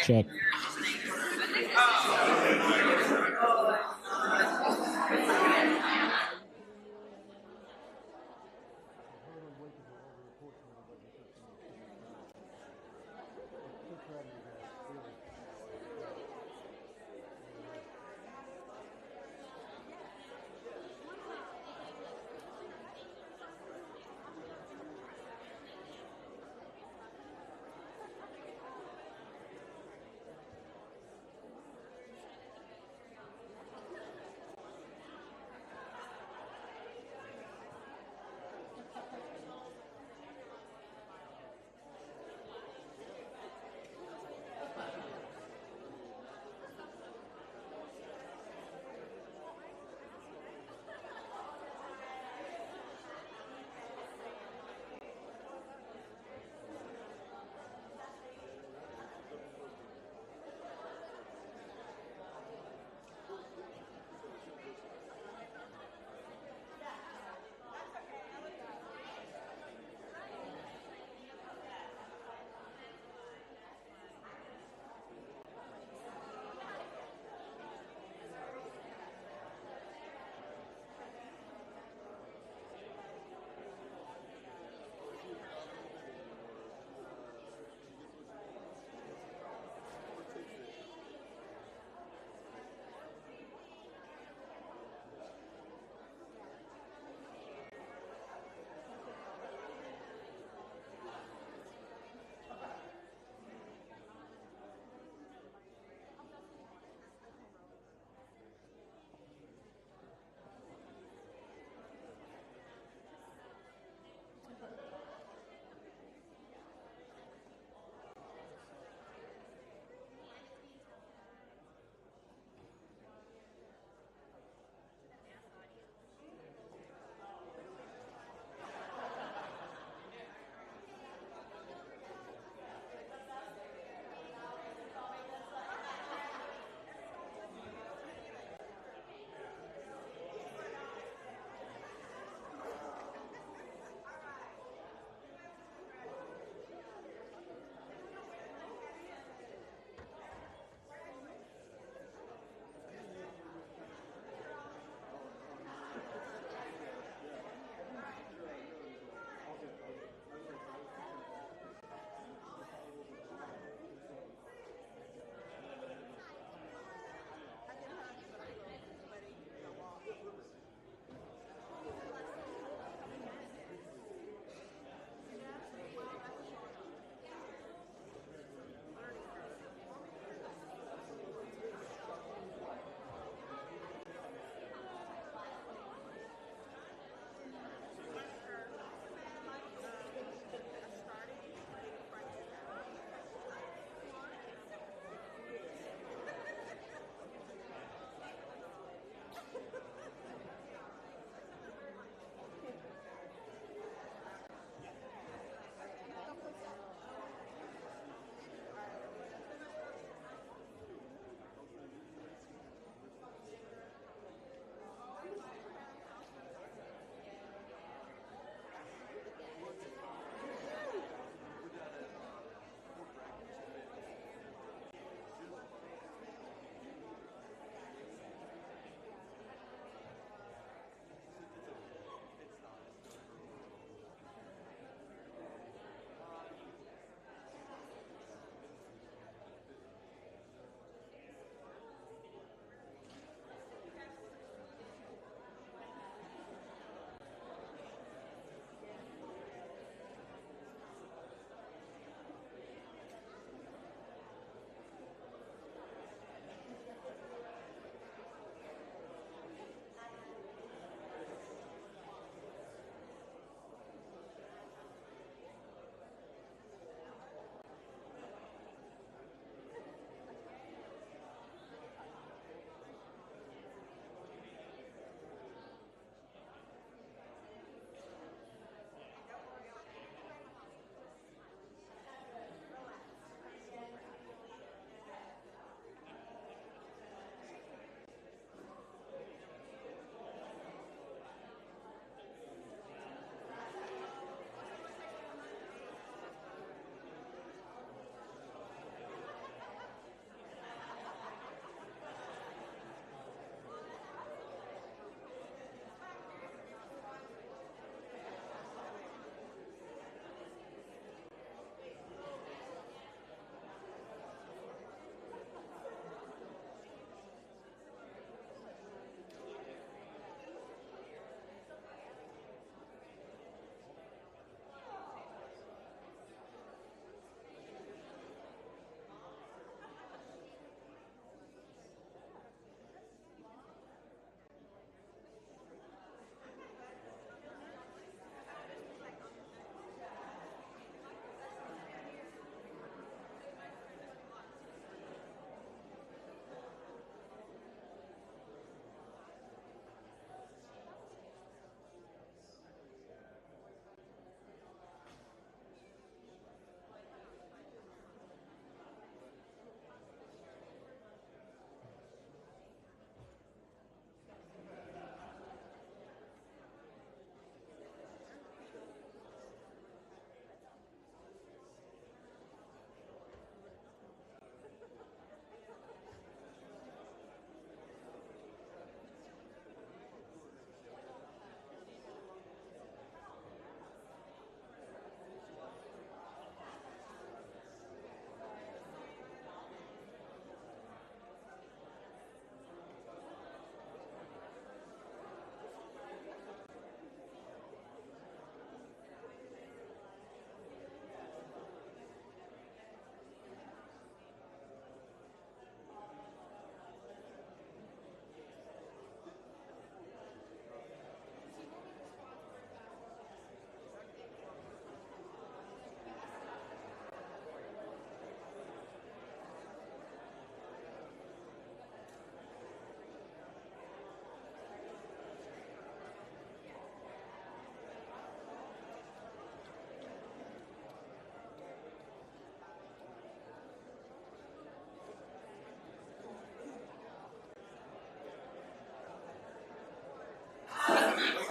Check.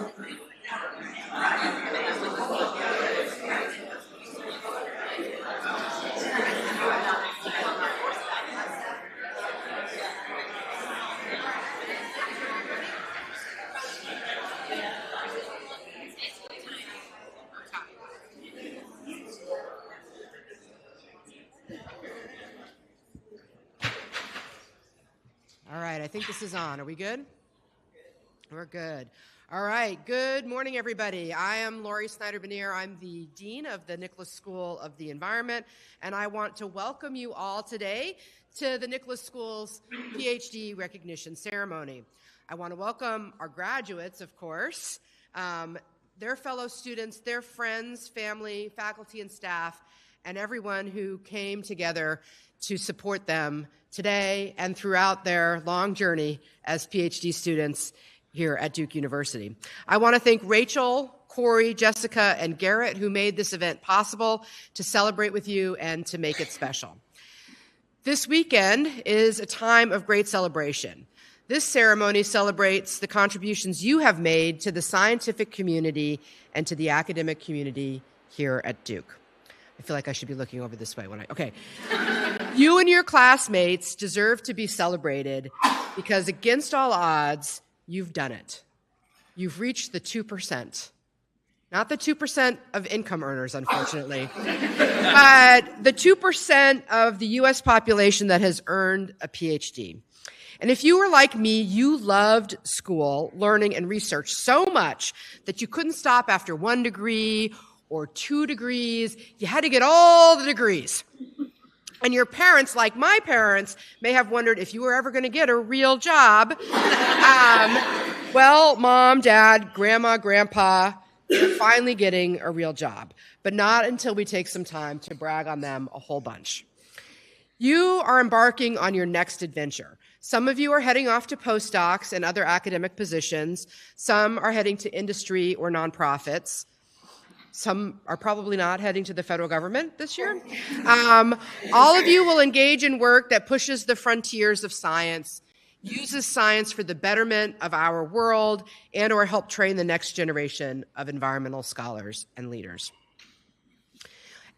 All right, I think this is on. Are we good? We're good. All right, good morning, everybody. I am Lori Snyder-Benier. I'm the Dean of the Nicholas School of the Environment, and I want to welcome you all today to the Nicholas School's PhD recognition ceremony. I want to welcome our graduates, of course, their fellow students, their friends, family, faculty, and staff, and everyone who came together to support them today and throughout their long journey as PhD students here at Duke University. I want to thank Rachel, Corey, Jessica, and Garrett, who made this event possible to celebrate with you and to make it special. This weekend is a time of great celebration. This ceremony celebrates the contributions you have made to the scientific community and to the academic community here at Duke. I feel like I should be looking over this way okay. You and your classmates deserve to be celebrated because against all odds, you've done it. You've reached the 2%. Not the 2% of income earners, unfortunately, but the 2% of the U.S. population that has earned a PhD. And if you were like me, you loved school, learning, and research so much that you couldn't stop after 1 degree or 2 degrees. You had to get all the degrees. And your parents, like my parents, may have wondered if you were ever going to get a real job. Well, mom, dad, grandma, grandpa, they're finally getting a real job, but not until we take some time to brag on them a whole bunch. You are embarking on your next adventure. Some of you are heading off to postdocs and other academic positions. Some are heading to industry or nonprofits. Some are probably not heading to the federal government this year. All of you will engage in work that pushes the frontiers of science, uses science for the betterment of our world, and or help train the next generation of environmental scholars and leaders.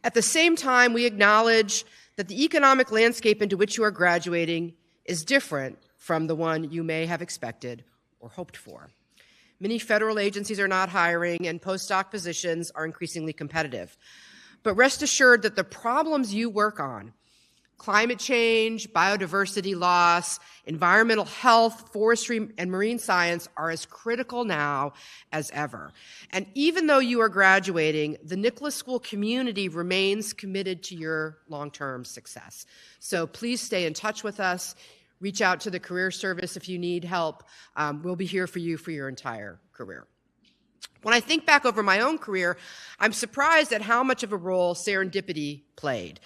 At the same time, we acknowledge that the economic landscape into which you are graduating is different from the one you may have expected or hoped for. Many federal agencies are not hiring, and postdoc positions are increasingly competitive. But rest assured that the problems you work on, climate change, biodiversity loss, environmental health, forestry, and marine science, are as critical now as ever. And even though you are graduating, the Nicholas School community remains committed to your long-term success. So please stay in touch with us. Reach out to the Career Service if you need help. We'll be here for you for your entire career. When I think back over my own career, I'm surprised at how much of a role serendipity played.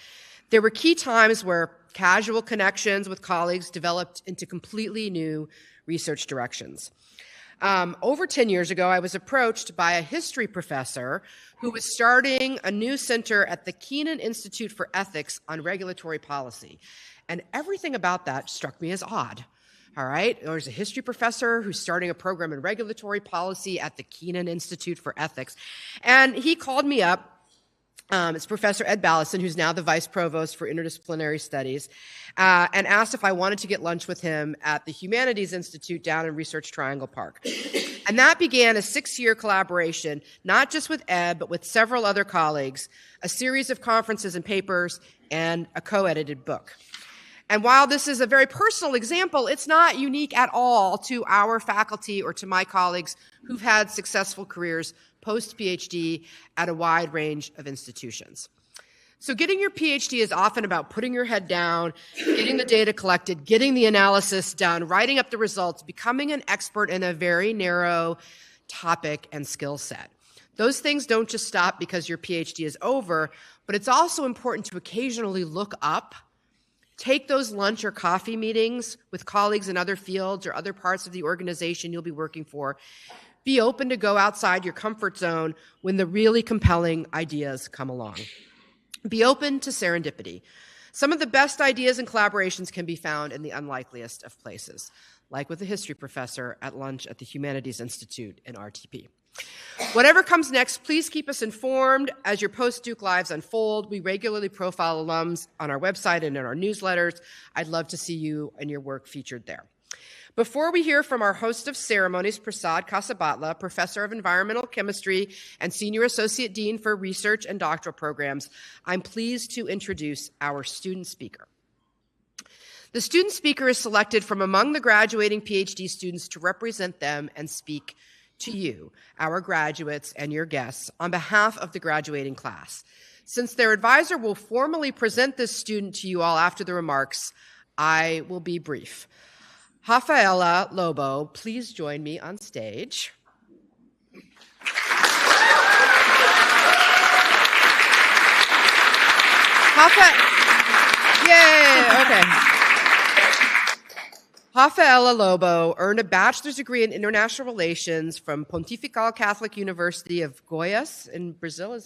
There were key times where casual connections with colleagues developed into completely new research directions. Over 10 years ago, I was approached by a history professor who was starting a new center at the Keenan Institute for Ethics on Regulatory Policy. And everything about that struck me as odd. All right, there's a history professor who's starting a program in regulatory policy at the Keenan Institute for Ethics. And he called me up. It's Professor Ed Ballison, who's now the Vice Provost for Interdisciplinary Studies, and asked if I wanted to get lunch with him at the Humanities Institute down in Research Triangle Park. And that began a 6-year collaboration, not just with Ed, but with several other colleagues, a series of conferences and papers, and a co-edited book. And while this is a very personal example, it's not unique at all to our faculty or to my colleagues who've had successful careers post-PhD at a wide range of institutions. So getting your PhD is often about putting your head down, getting the data collected, getting the analysis done, writing up the results, becoming an expert in a very narrow topic and skill set. Those things don't just stop because your PhD is over, but it's also important to occasionally look up. Take those lunch or coffee meetings with colleagues in other fields or other parts of the organization you'll be working for. Be open to go outside your comfort zone when the really compelling ideas come along. Be open to serendipity. Some of the best ideas and collaborations can be found in the unlikeliest of places. like with a history professor at lunch at the Humanities Institute in RTP. Whatever comes next, please keep us informed as your post-Duke Lives unfold. We regularly profile alums on our website and in our newsletters. I'd love to see you and your work featured there. Before we hear from our host of ceremonies, Prasad Kasabatla, Professor of Environmental Chemistry and Senior Associate Dean for Research and Doctoral Programs, I'm pleased to introduce our student speaker. The student speaker is selected from among the graduating PhD students to represent them and speak to you, our graduates and your guests, on behalf of the graduating class. Since their advisor will formally present this student to you all after the remarks, I will be brief. Rafaela Lobo, please join me on stage. Yay, okay. Rafaela Lobo earned a bachelor's degree in international relations from Pontifical Catholic University of Goiás in Brazil.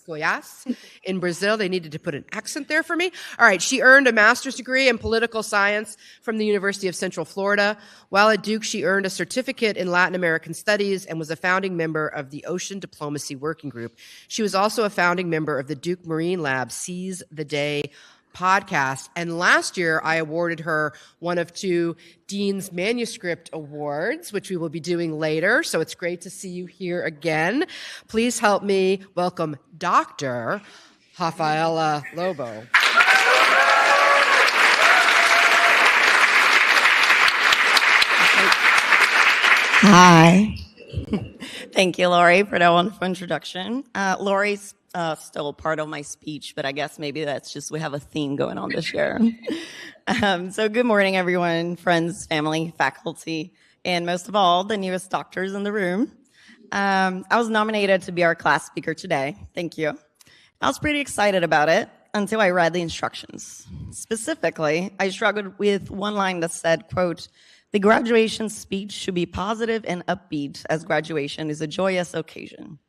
Goiás in Brazil. They needed to put an accent there for me. All right, she earned a master's degree in political science from the University of Central Florida. While at Duke, she earned a certificate in Latin American studies and was a founding member of the Ocean Diplomacy Working Group. She was also a founding member of the Duke Marine Lab Seize the Day podcast. And last year, I awarded her one of 2 Dean's Manuscript Awards, which we will be doing later. So it's great to see you here again. Please help me welcome Dr. Rafaela Lobo. Hi. Thank you, Lori, for that wonderful introduction. Lori's still part of my speech, but I guess maybe that's just we have a theme going on this year. So good morning, everyone, friends, family, faculty, and most of all, the newest doctors in the room. I was nominated to be our class speaker today. Thank you. I was pretty excited about it until I read the instructions. Specifically, I struggled with one line that said, quote, "The graduation speech should be positive and upbeat as graduation is a joyous occasion."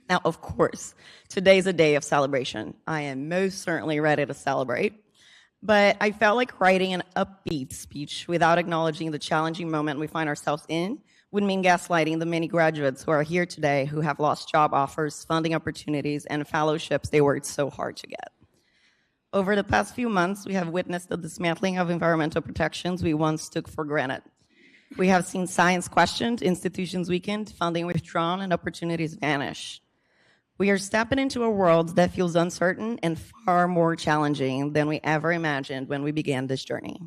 Now, of course, today's a day of celebration. I am most certainly ready to celebrate, but I felt like writing an upbeat speech without acknowledging the challenging moment we find ourselves in would mean gaslighting the many graduates who are here today who have lost job offers, funding opportunities, and fellowships they worked so hard to get. Over the past few months, we have witnessed the dismantling of environmental protections we once took for granted. We have seen science questioned, institutions weakened, funding withdrawn, and opportunities vanish. We are stepping into a world that feels uncertain and far more challenging than we ever imagined when we began this journey.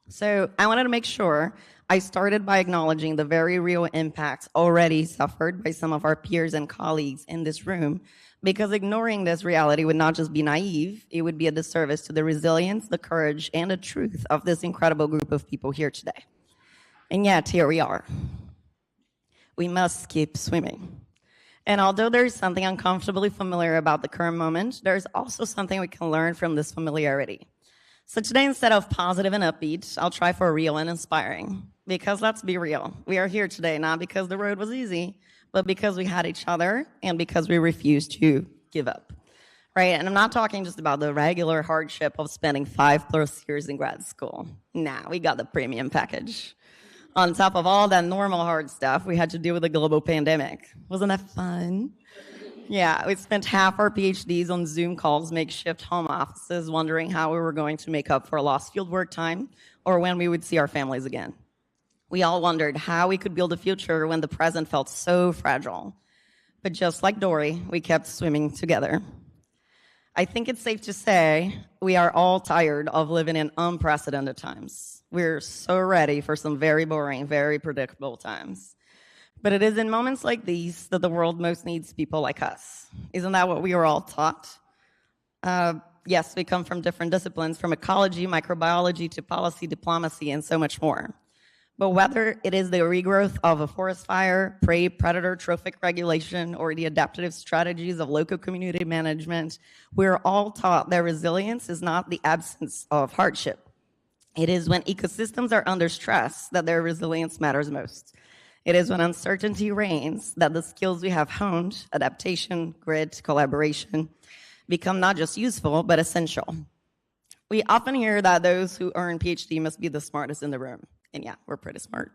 So I wanted to make sure I started by acknowledging the very real impacts already suffered by some of our peers and colleagues in this room, because ignoring this reality would not just be naive, it would be a disservice to the resilience, the courage, and the truth of this incredible group of people here today. And yet, here we are. We must keep swimming. And although there is something uncomfortably familiar about the current moment, there is also something we can learn from this familiarity. So today, instead of positive and upbeat, I'll try for real and inspiring. Because let's be real, we are here today not because the road was easy, but because we had each other and because we refused to give up. Right? And I'm not talking just about the regular hardship of spending 5+ years in grad school. Nah, we got the premium package. On top of all that normal hard stuff, we had to deal with a global pandemic. Wasn't that fun? Yeah, we spent half our PhDs on Zoom calls, makeshift home offices, wondering how we were going to make up for lost fieldwork time or when we would see our families again. We all wondered how we could build a future when the present felt so fragile. But just like Dory, we kept swimming together. I think it's safe to say we are all tired of living in unprecedented times. We're so ready for some very boring, very predictable times. But it is in moments like these that the world most needs people like us. Isn't that what we were all taught? Yes, we come from different disciplines, from ecology, microbiology, to policy, diplomacy, and so much more. But whether it is the regrowth of a forest fire, prey, predator, trophic regulation, or the adaptive strategies of local community management, we're all taught that resilience is not the absence of hardship. It is when ecosystems are under stress that their resilience matters most. It is when uncertainty reigns that the skills we have honed, adaptation, grit, collaboration, become not just useful, but essential. We often hear that those who earn PhD must be the smartest in the room. And yeah, we're pretty smart.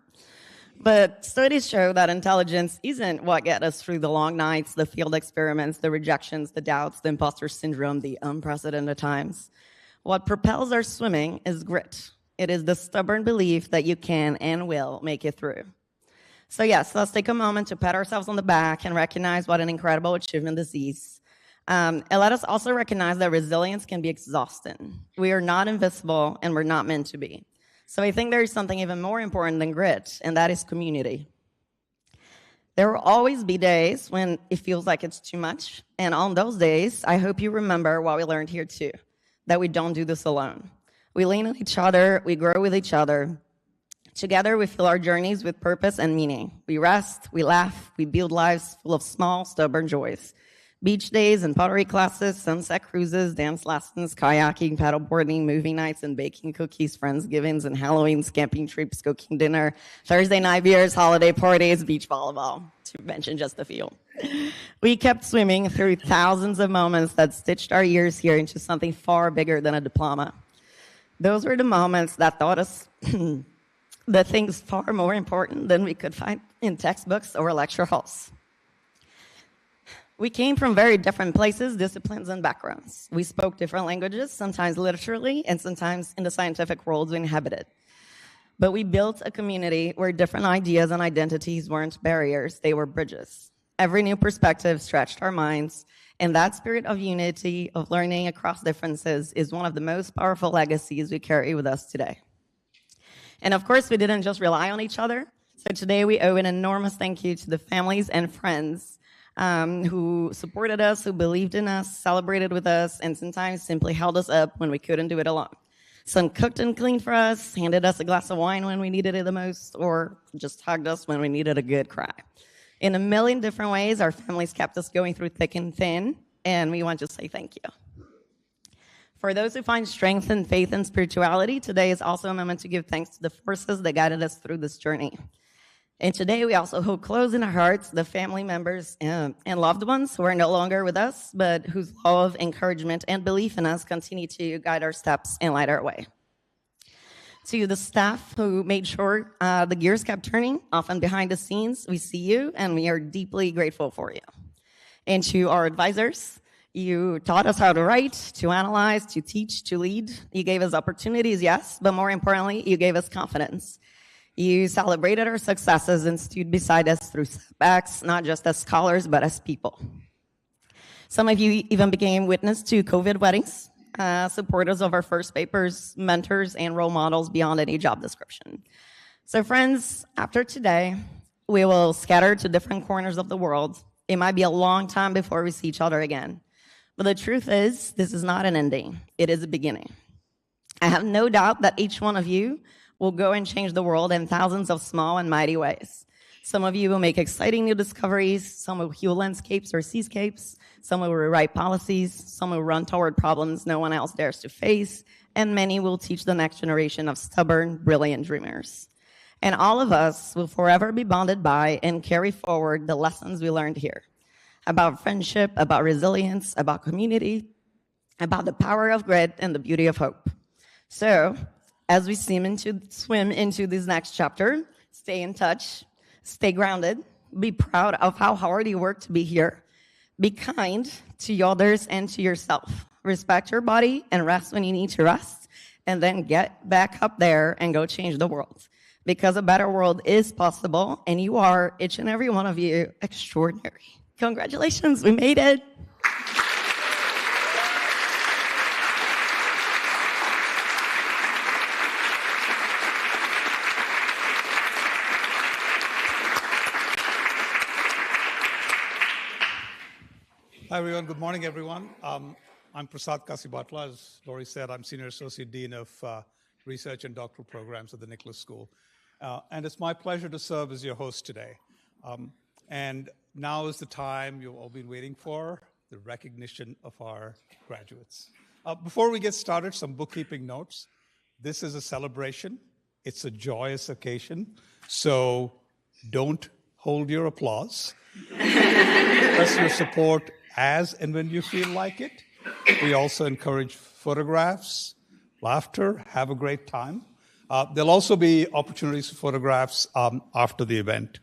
But studies show that intelligence isn't what gets us through the long nights, the field experiments, the rejections, the doubts, the imposter syndrome, the unprecedented times. What propels our swimming is grit. It is the stubborn belief that you can and will make it through. So yes, let's take a moment to pat ourselves on the back and recognize what an incredible achievement this is. And let us also recognize that resilience can be exhausting. We are not invisible and we're not meant to be. So I think there is something even more important than grit, and that is community. There will always be days when it feels like it's too much. And on those days, I hope you remember what we learned here too, that we don't do this alone. We lean on each other, we grow with each other. Together, we fill our journeys with purpose and meaning. We rest, we laugh, we build lives full of small, stubborn joys. Beach days and pottery classes, sunset cruises, dance lessons, kayaking, paddleboarding, movie nights and baking cookies, Friendsgivings and Halloweens, camping trips, cooking dinner, Thursday night beers, holiday parties, beach volleyball, to mention just a few. We kept swimming through thousands of moments that stitched our years here into something far bigger than a diploma. Those were the moments that taught us the things far more important than we could find in textbooks or lecture halls. We came from very different places, disciplines, and backgrounds. We spoke different languages, sometimes literally, and sometimes in the scientific worlds we inhabited. But we built a community where different ideas and identities weren't barriers, they were bridges. Every new perspective stretched our minds, and that spirit of unity, of learning across differences, is one of the most powerful legacies we carry with us today. And of course, we didn't just rely on each other. So today we owe an enormous thank you to the families and friends who supported us, who believed in us, celebrated with us, and sometimes simply held us up when we couldn't do it alone. Some cooked and cleaned for us, handed us a glass of wine when we needed it the most, or just hugged us when we needed a good cry. In a million different ways, our families kept us going through thick and thin, and we want to say thank you. For those who find strength and faith in spirituality, today is also a moment to give thanks to the forces that guided us through this journey. And today we also hold close in our hearts the family members and loved ones who are no longer with us, but whose love, encouragement, and belief in us continue to guide our steps and light our way. To the staff who made sure the gears kept turning, often behind the scenes, we see you and we are deeply grateful for you. And to our advisors, you taught us how to write, to analyze, to teach, to lead. You gave us opportunities, yes, but more importantly, you gave us confidence. You celebrated our successes and stood beside us through setbacks, not just as scholars, but as people. Some of you even became witness to COVID weddings, supporters of our first papers, mentors, and role models beyond any job description. So friends, after today, we will scatter to different corners of the world. It might be a long time before we see each other again. But the truth is, this is not an ending. It is a beginning. I have no doubt that each one of you will go and change the world in thousands of small and mighty ways. Some of you will make exciting new discoveries. Some will heal landscapes or seascapes. Some will rewrite policies. Some will run toward problems no one else dares to face. And many will teach the next generation of stubborn, brilliant dreamers. And all of us will forever be bonded by and carry forward the lessons we learned here about friendship, about resilience, about community, about the power of grit and the beauty of hope. So, as we swim into this next chapter, stay in touch, stay grounded, be proud of how hard you work to be here, be kind to others and to yourself, respect your body and rest when you need to rest, and then get back up there and go change the world. Because a better world is possible, and you are, each and every one of you, extraordinary. Congratulations, we made it. Hi, everyone. Good morning, everyone. I'm Prasad Kasibatla. As Lori said, I'm Senior Associate Dean of Research and Doctoral Programs at the Nicholas School. And it's my pleasure to serve as your host today. And now is the time you've all been waiting for, the recognition of our graduates. Before we get started, some bookkeeping notes. This is a celebration. It's a joyous occasion. So don't hold your applause. Express your support as and when you feel like it. We also encourage photographs, laughter, have a great time. There'll also be opportunities for photographs after the event.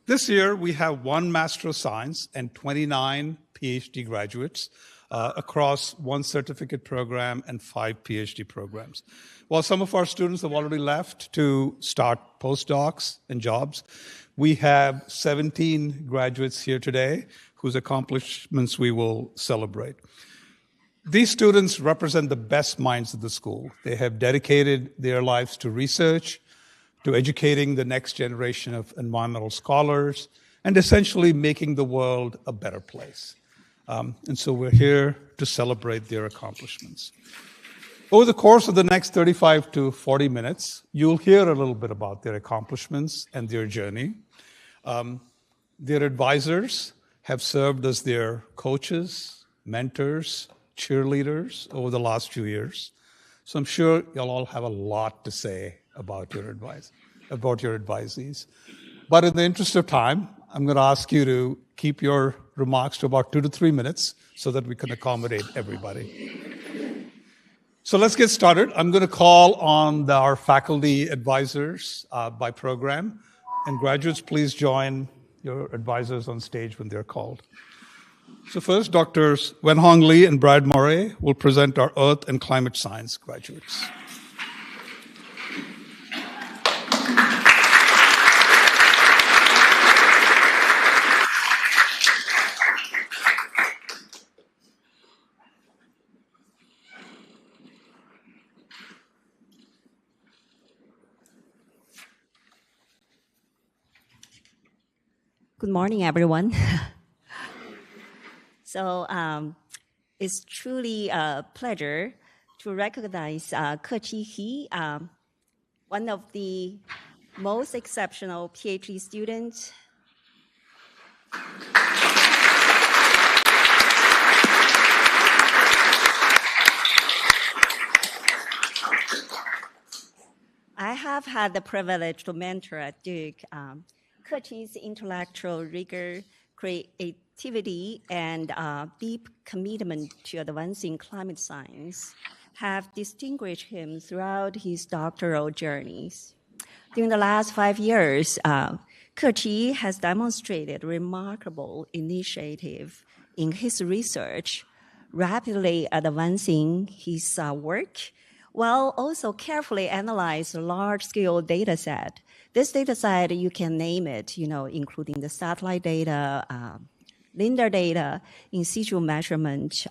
This year, we have 1 Master of Science and 29 PhD graduates across 1 certificate program and 5 PhD programs. While some of our students have already left to start postdocs and jobs, we have 17 graduates here today whose accomplishments we will celebrate. These students represent the best minds of the school. They have dedicated their lives to research, to educating the next generation of environmental scholars, and essentially making the world a better place. And so we're here to celebrate their accomplishments. Over the course of the next 35 to 40 minutes, you'll hear a little bit about their accomplishments and their journey. Their advisors have served as their coaches, mentors, cheerleaders over the last few years. So I'm sure you'll all have a lot to say about your advisees. But in the interest of time, I'm going to ask you to keep your remarks to about 2 to 3 minutes so that we can accommodate everybody. So let's get started. I'm going to call on our faculty advisors by program. And graduates, please join your advisors on stage when they're called. So first, Drs. Wenhong Lee and Brad Murray will present our Earth and Climate Science graduates. Good morning, everyone. So it's truly a pleasure to recognize Ke-Chi He, one of the most exceptional PhD students. I have had the privilege to mentor at Duke. Ke-Chi's intellectual rigor, creativity, and deep commitment to advancing climate science have distinguished him throughout his doctoral journeys. During the last 5 years, Ke-Chi has demonstrated remarkable initiative in his research, rapidly advancing his work, while also carefully analyze a large-scale data set. This data set, you can name it, including the satellite data, LINDAR data, in situ measurement,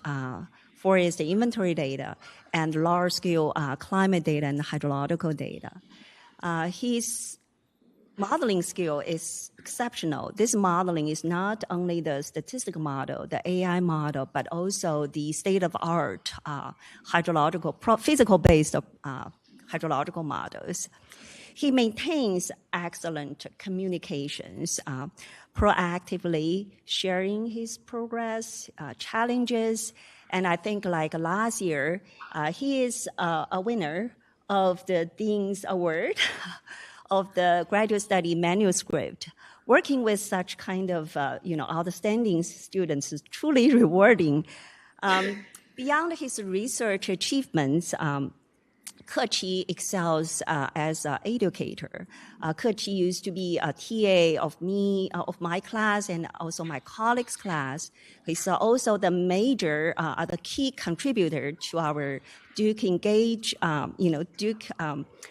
forest inventory data, and large-scale climate data and hydrological data. His modeling skill is exceptional. This modeling is not only the statistical model, the AI model, but also the state-of-art physical-based hydrological models. He maintains excellent communications, proactively sharing his progress, challenges, and I think like last year, he is a winner of the Dean's Award of the graduate study manuscript. Working with such kind of outstanding students is truly rewarding. Beyond his research achievements, Ke-Chi excels as an educator. Ke-Chi used to be a TA of my class, and also my colleagues' class. He's also the key contributor to our Duke Engage, Duke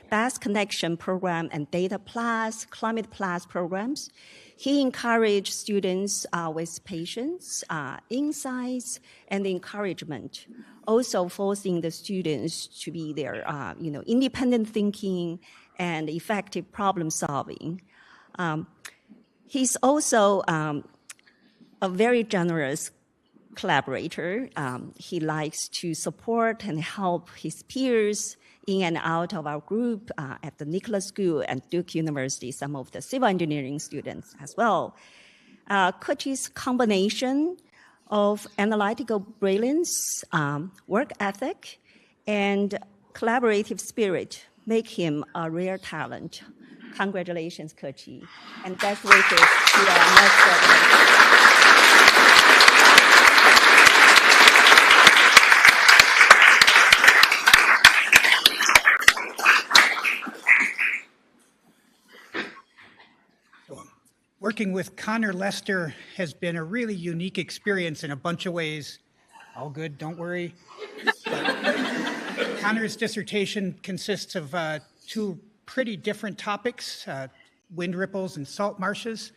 Best Connection program and Data Plus, Climate Plus programs. He encouraged students with patience, insights, and encouragement, also forcing the students to be their, independent thinking and effective problem solving. He's also a very generous collaborator. He likes to support and help his peers in and out of our group at the Nicholas School and Duke University, some of the civil engineering students as well. Ke-Chi's combination of analytical brilliance, work ethic, and collaborative spirit make him a rare talent. Congratulations, Ke-Chi, and best wishes to our next graduate. Working with Connor Lester has been a really unique experience in a bunch of ways. All good, don't worry. Connor's dissertation consists of two pretty different topics, wind ripples and salt marshes,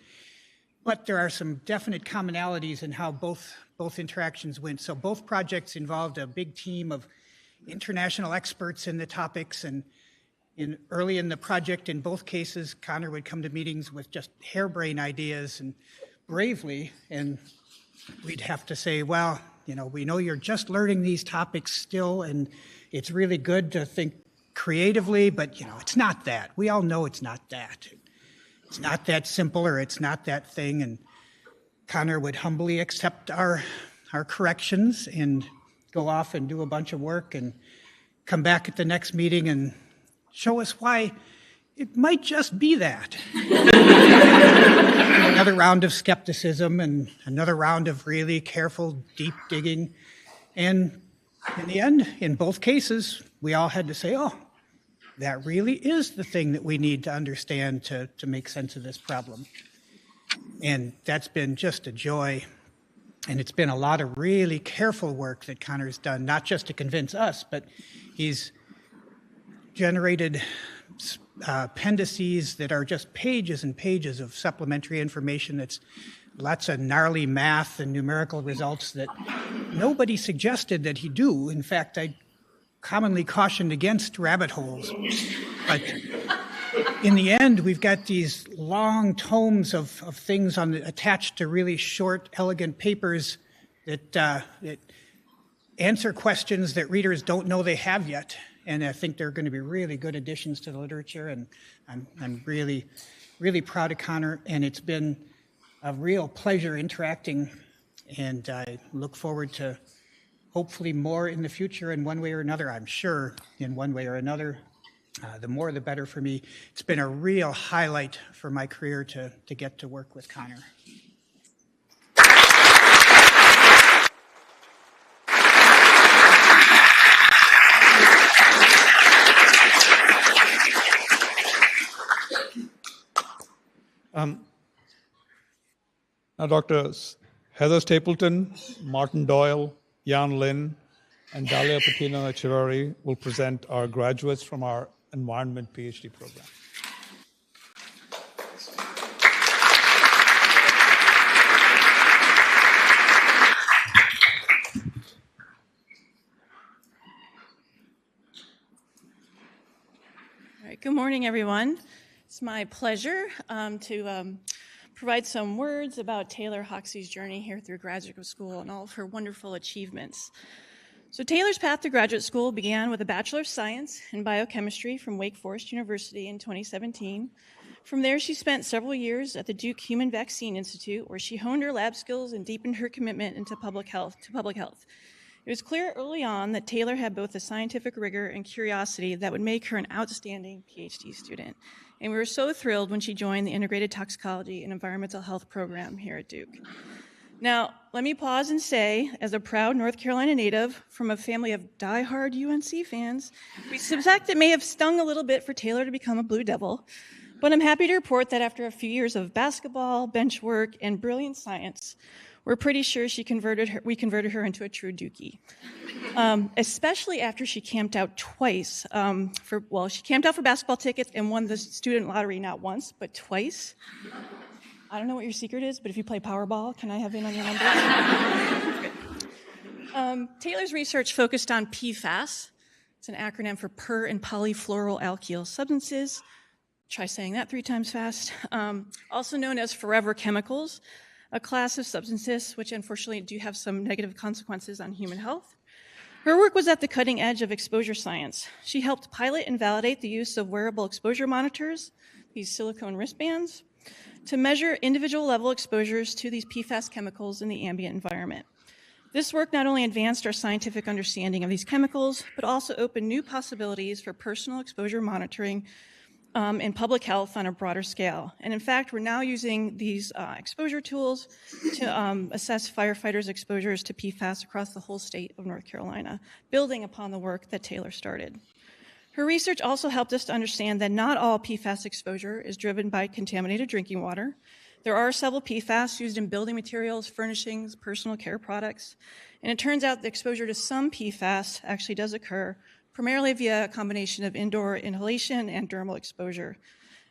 but there are some definite commonalities in how both interactions went. So both projects involved a big team of international experts in the topics, and early in the project, in both cases, Connor would come to meetings with just harebrained ideas and bravely, and we'd have to say, well, we know you're just learning these topics still, and it's really good to think creatively, but it's not that. We all know it's not that. It's not that simple, or it's not that thing. And Connor would humbly accept our corrections and go off and do a bunch of work and come back at the next meeting and show us why it might just be that. Another round of skepticism and another round of really careful, deep digging. And in the end, in both cases, we all had to say, oh, that really is the thing that we need to understand to make sense of this problem. And that's been just a joy. And it's been a lot of really careful work that Connor's done, not just to convince us, but he's generated appendices that are just pages and pages of supplementary information. That's lots of gnarly math and numerical results that nobody suggested that he do. In fact, I commonly cautioned against rabbit holes. But in the end, we've got these long tomes of things attached to really short, elegant papers that answer questions that readers don't know they have yet. And I think they're going to be really good additions to the literature. And I'm really, really proud of Connor. And it's been a real pleasure interacting. And I look forward to hopefully more in the future in one way or another. I'm sure in one way or another. The more the better for me. It's been a real highlight for my career to get to work with Connor. Now, Drs. Heather Stapleton, Martin Doyle, Jan Lin, and Dalia Patina Chirari will present our graduates from our Environment PhD program. All right, good morning, everyone. It's my pleasure to provide some words about Taylor Hoxie's journey here through graduate school and all of her wonderful achievements. So Taylor's path to graduate school began with a Bachelor of Science in Biochemistry from Wake Forest University in 2017. From there, she spent several years at the Duke Human Vaccine Institute, where she honed her lab skills and deepened her commitment into public health. It was clear early on that Taylor had both the scientific rigor and curiosity that would make her an outstanding PhD student. And we were so thrilled when she joined the Integrated Toxicology and Environmental Health program here at Duke. Now, let me pause and say, as a proud North Carolina native from a family of diehard UNC fans, we suspect it may have stung a little bit for Taylor to become a Blue Devil. But I'm happy to report that after a few years of basketball, bench work, and brilliant science, we're pretty sure we converted her into a true Dookie. Especially after she camped out twice. She camped out for basketball tickets and won the student lottery not once, but twice. I don't know what your secret is, but if you play Powerball, can I have in on your numbers? Taylor's research focused on PFAS. It's an acronym for per and polyfluoroalkyl substances. Try saying that 3 times fast. Also known as forever chemicals, a class of substances which unfortunately do have some negative consequences on human health. Her work was at the cutting edge of exposure science. She helped pilot and validate the use of wearable exposure monitors, these silicone wristbands, to measure individual level exposures to these PFAS chemicals in the ambient environment. This work not only advanced our scientific understanding of these chemicals, but also opened new possibilities for personal exposure monitoring and public health on a broader scale. And in fact, we're now using these exposure tools to assess firefighters' exposures to PFAS across the whole state of North Carolina, building upon the work that Taylor started. Her research also helped us to understand that not all PFAS exposure is driven by contaminated drinking water. There are several PFAS used in building materials, furnishings, personal care products, and it turns out the exposure to some PFAS actually does occur, primarily via a combination of indoor inhalation and dermal exposure.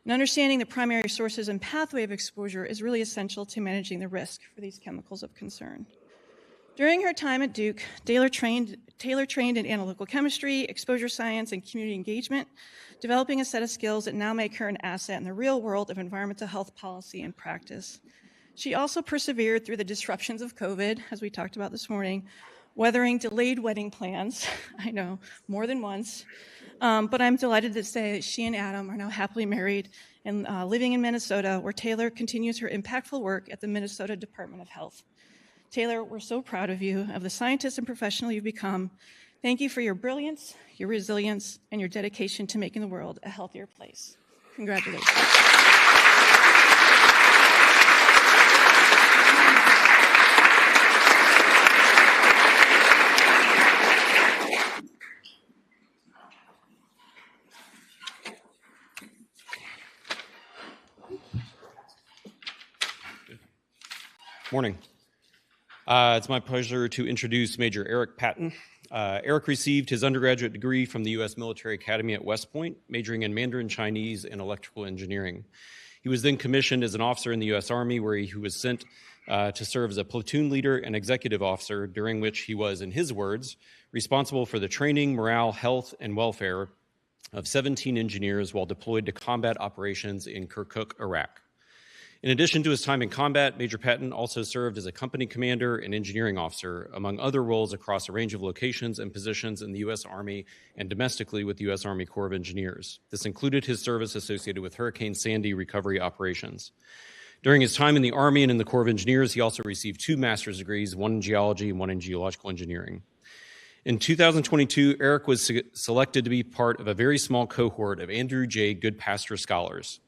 And understanding the primary sources and pathway of exposure is really essential to managing the risk for these chemicals of concern. During her time at Duke, Taylor trained in analytical chemistry, exposure science, and community engagement, developing a set of skills that now make her an asset in the real world of environmental health policy and practice. She also persevered through the disruptions of COVID, as we talked about this morning, weathering delayed wedding plans, I know, more than once, but I'm delighted to say that she and Adam are now happily married and living in Minnesota, where Taylor continues her impactful work at the Minnesota Department of Health. Taylor, we're so proud of you, of the scientist and professional you've become. Thank you for your brilliance, your resilience, and your dedication to making the world a healthier place. Congratulations. Morning. It's my pleasure to introduce Major Eric Patton. Eric received his undergraduate degree from the U.S. Military Academy at West Point, majoring in Mandarin Chinese and electrical engineering. He was then commissioned as an officer in the U.S. Army, where he was sent to serve as a platoon leader and executive officer, during which he was, in his words, responsible for the training, morale, health, and welfare of 17 engineers while deployed to combat operations in Kirkuk, Iraq. In addition to his time in combat, Major Patton also served as a company commander and engineering officer, among other roles across a range of locations and positions in the U.S. Army and domestically with the U.S. Army Corps of Engineers. This included his service associated with Hurricane Sandy recovery operations. During his time in the Army and in the Corps of Engineers, he also received 2 master's degrees, one in geology and one in geological engineering. In 2022, Eric was selected to be part of a very small cohort of Andrew J. Goodpaster Scholars.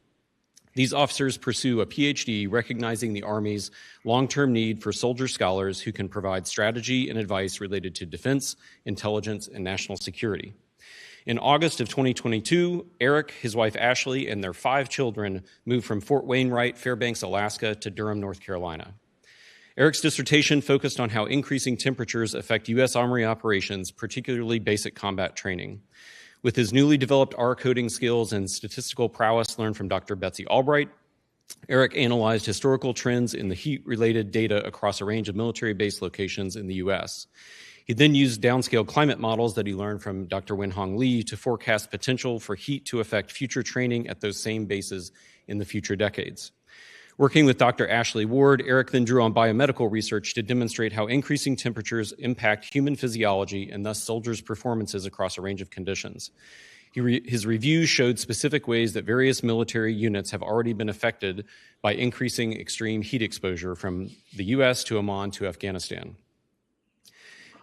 These officers pursue a PhD recognizing the Army's long-term need for soldier scholars who can provide strategy and advice related to defense, intelligence, and national security. In August of 2022, Eric, his wife Ashley, and their 5 children moved from Fort Wainwright, Fairbanks, Alaska, to Durham, North Carolina. Eric's dissertation focused on how increasing temperatures affect U.S. Army operations, particularly basic combat training. With his newly developed R coding skills and statistical prowess learned from Dr. Betsy Albright, Eric analyzed historical trends in the heat-related data across a range of military base locations in the U.S. He then used downscale climate models that he learned from Dr. Wenhong Lee to forecast potential for heat to affect future training at those same bases in the future decades. Working with Dr. Ashley Ward, Eric then drew on biomedical research to demonstrate how increasing temperatures impact human physiology and thus soldiers' performances across a range of conditions. His reviews showed specific ways that various military units have already been affected by increasing extreme heat exposure from the U.S. to Oman to Afghanistan.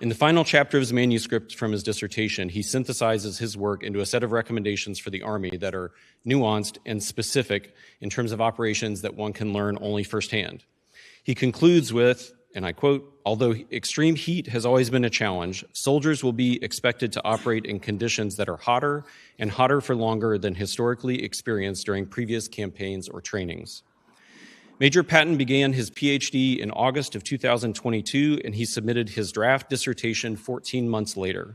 In the final chapter of his manuscript from his dissertation, he synthesizes his work into a set of recommendations for the Army that are nuanced and specific in terms of operations that one can learn only firsthand. He concludes with, and I quote, "Although extreme heat has always been a challenge, soldiers will be expected to operate in conditions that are hotter and hotter for longer than historically experienced during previous campaigns or trainings." Major Patton began his PhD in August of 2022, and he submitted his draft dissertation 14 months later.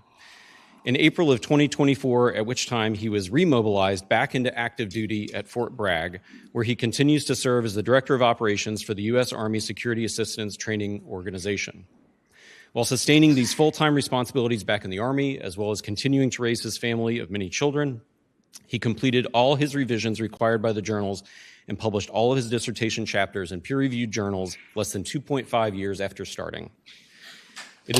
In April of 2024, at which time he was remobilized back into active duty at Fort Bragg, where he continues to serve as the Director of Operations for the U.S. Army Security Assistance Training Organization. While sustaining these full-time responsibilities back in the Army, as well as continuing to raise his family of many children, he completed all his revisions required by the journals and published all of his dissertation chapters in peer-reviewed journals less than 2.5 years after starting. It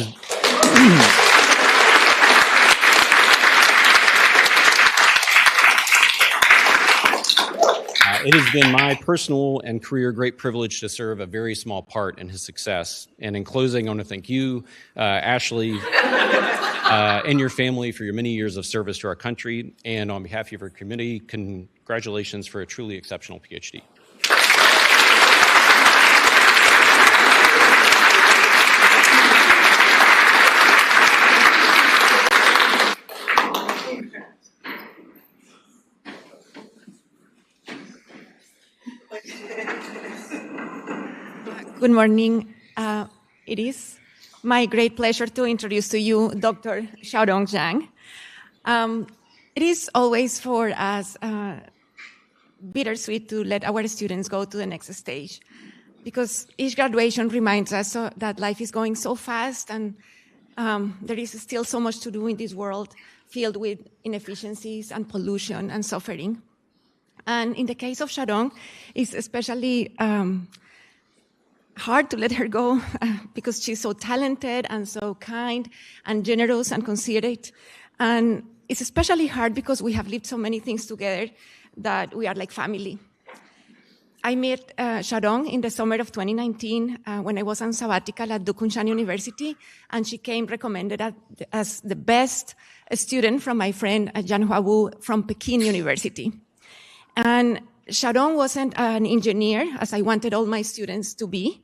has been my personal and career great privilege to serve a very small part in his success. And in closing, I want to thank you, Ashley, and your family for your many years of service to our country. And on behalf of your committee, congratulations for a truly exceptional PhD. Good morning. It is my great pleasure to introduce to you Dr. Xiaodong Zhang. It is always for us bittersweet to let our students go to the next stage, because each graduation reminds us that life is going so fast, and there is still so much to do in this world filled with inefficiencies and pollution and suffering. And in the case of Xiaodong, it's especially hard to let her go because she's so talented and so kind and generous and considerate. And it's especially hard because we have lived so many things together that we are like family. I met Xiaodong in the summer of 2019 when I was on sabbatical at Dukunshan University, and she came recommended as the best student from my friend Jianhua Wu from Peking University. And Xiaodong wasn't an engineer, as I wanted all my students to be,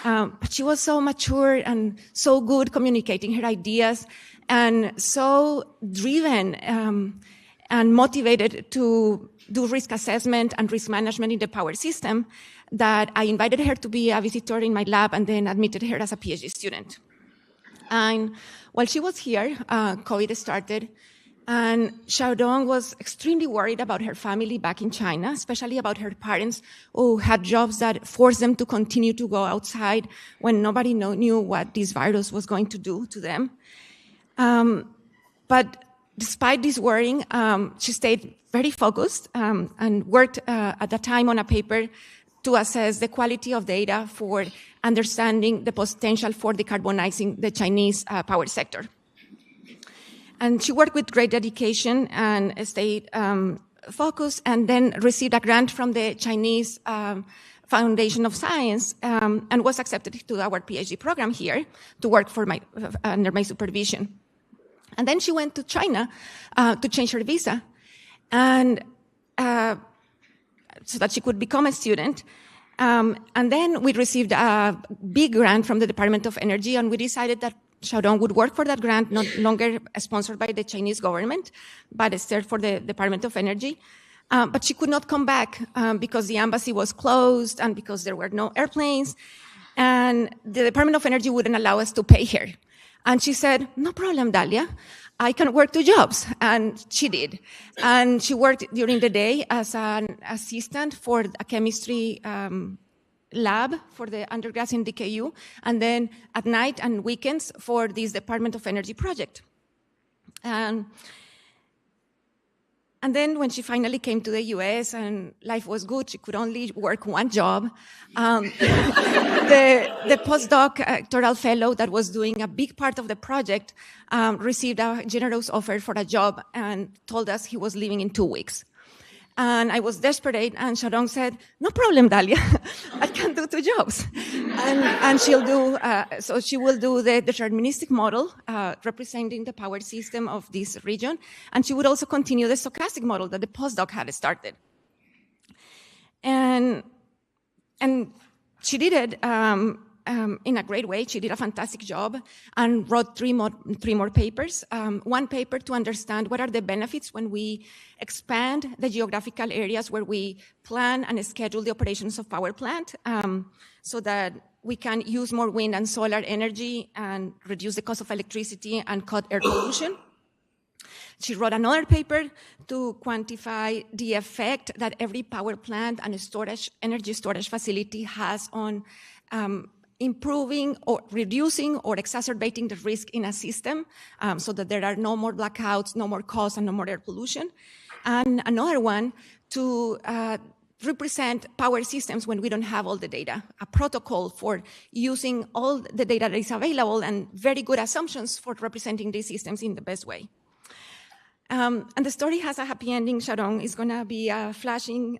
but she was so mature and so good communicating her ideas and so driven and motivated to do risk assessment and risk management in the power system that I invited her to be a visitor in my lab and then admitted her as a PhD student. And while she was here, COVID started, and Xiaodong was extremely worried about her family back in China, especially about her parents who had jobs that forced them to continue to go outside when nobody knew what this virus was going to do to them. But despite this worrying, she stayed very focused and worked at the time on a paper to assess the quality of data for understanding the potential for decarbonizing the Chinese power sector. And she worked with great dedication and stayed focused, and then received a grant from the Chinese Foundation of Science and was accepted to our PhD program here to work under my supervision. And then she went to China to change her visa, and so that she could become a student. And then we received a big grant from the Department of Energy, and we decided that Xiaodong would work for that grant, no longer sponsored by the Chinese government, but instead for the Department of Energy. But she could not come back because the embassy was closed and because there were no airplanes. And the Department of Energy wouldn't allow us to pay her. And she said, "No problem, Dalia. I can work 2 jobs." And she did. And she worked during the day as an assistant for a chemistry lab for the undergrads in DKU, and then at night and weekends for this Department of Energy project. And then when she finally came to the US and life was good, she could only work 1 job. The postdoctoral fellow that was doing a big part of the project received a generous offer for a job and told us he was leaving in 2 weeks. And I was desperate, and Xiaodong said, "No problem, Dalia. I can do 2 jobs." And she'll do, so she will do the deterministic model representing the power system of this region, and she would also continue the stochastic model that the postdoc had started. And she did it in a great way. She did a fantastic job and wrote 3 more papers. 1 paper to understand what are the benefits when we expand the geographical areas where we plan and schedule the operations of power plant, so that we can use more wind and solar energy and reduce the cost of electricity and cut air pollution. She wrote another paper to quantify the effect that every power plant and energy storage facility has on improving or reducing or exacerbating the risk in a system, so that there are no more blackouts, no more costs, and no more air pollution. And another one to represent power systems when we don't have all the data, a protocol for using all the data that is available and very good assumptions for representing these systems in the best way. And the story has a happy ending. Xiaodong is going to be a flashing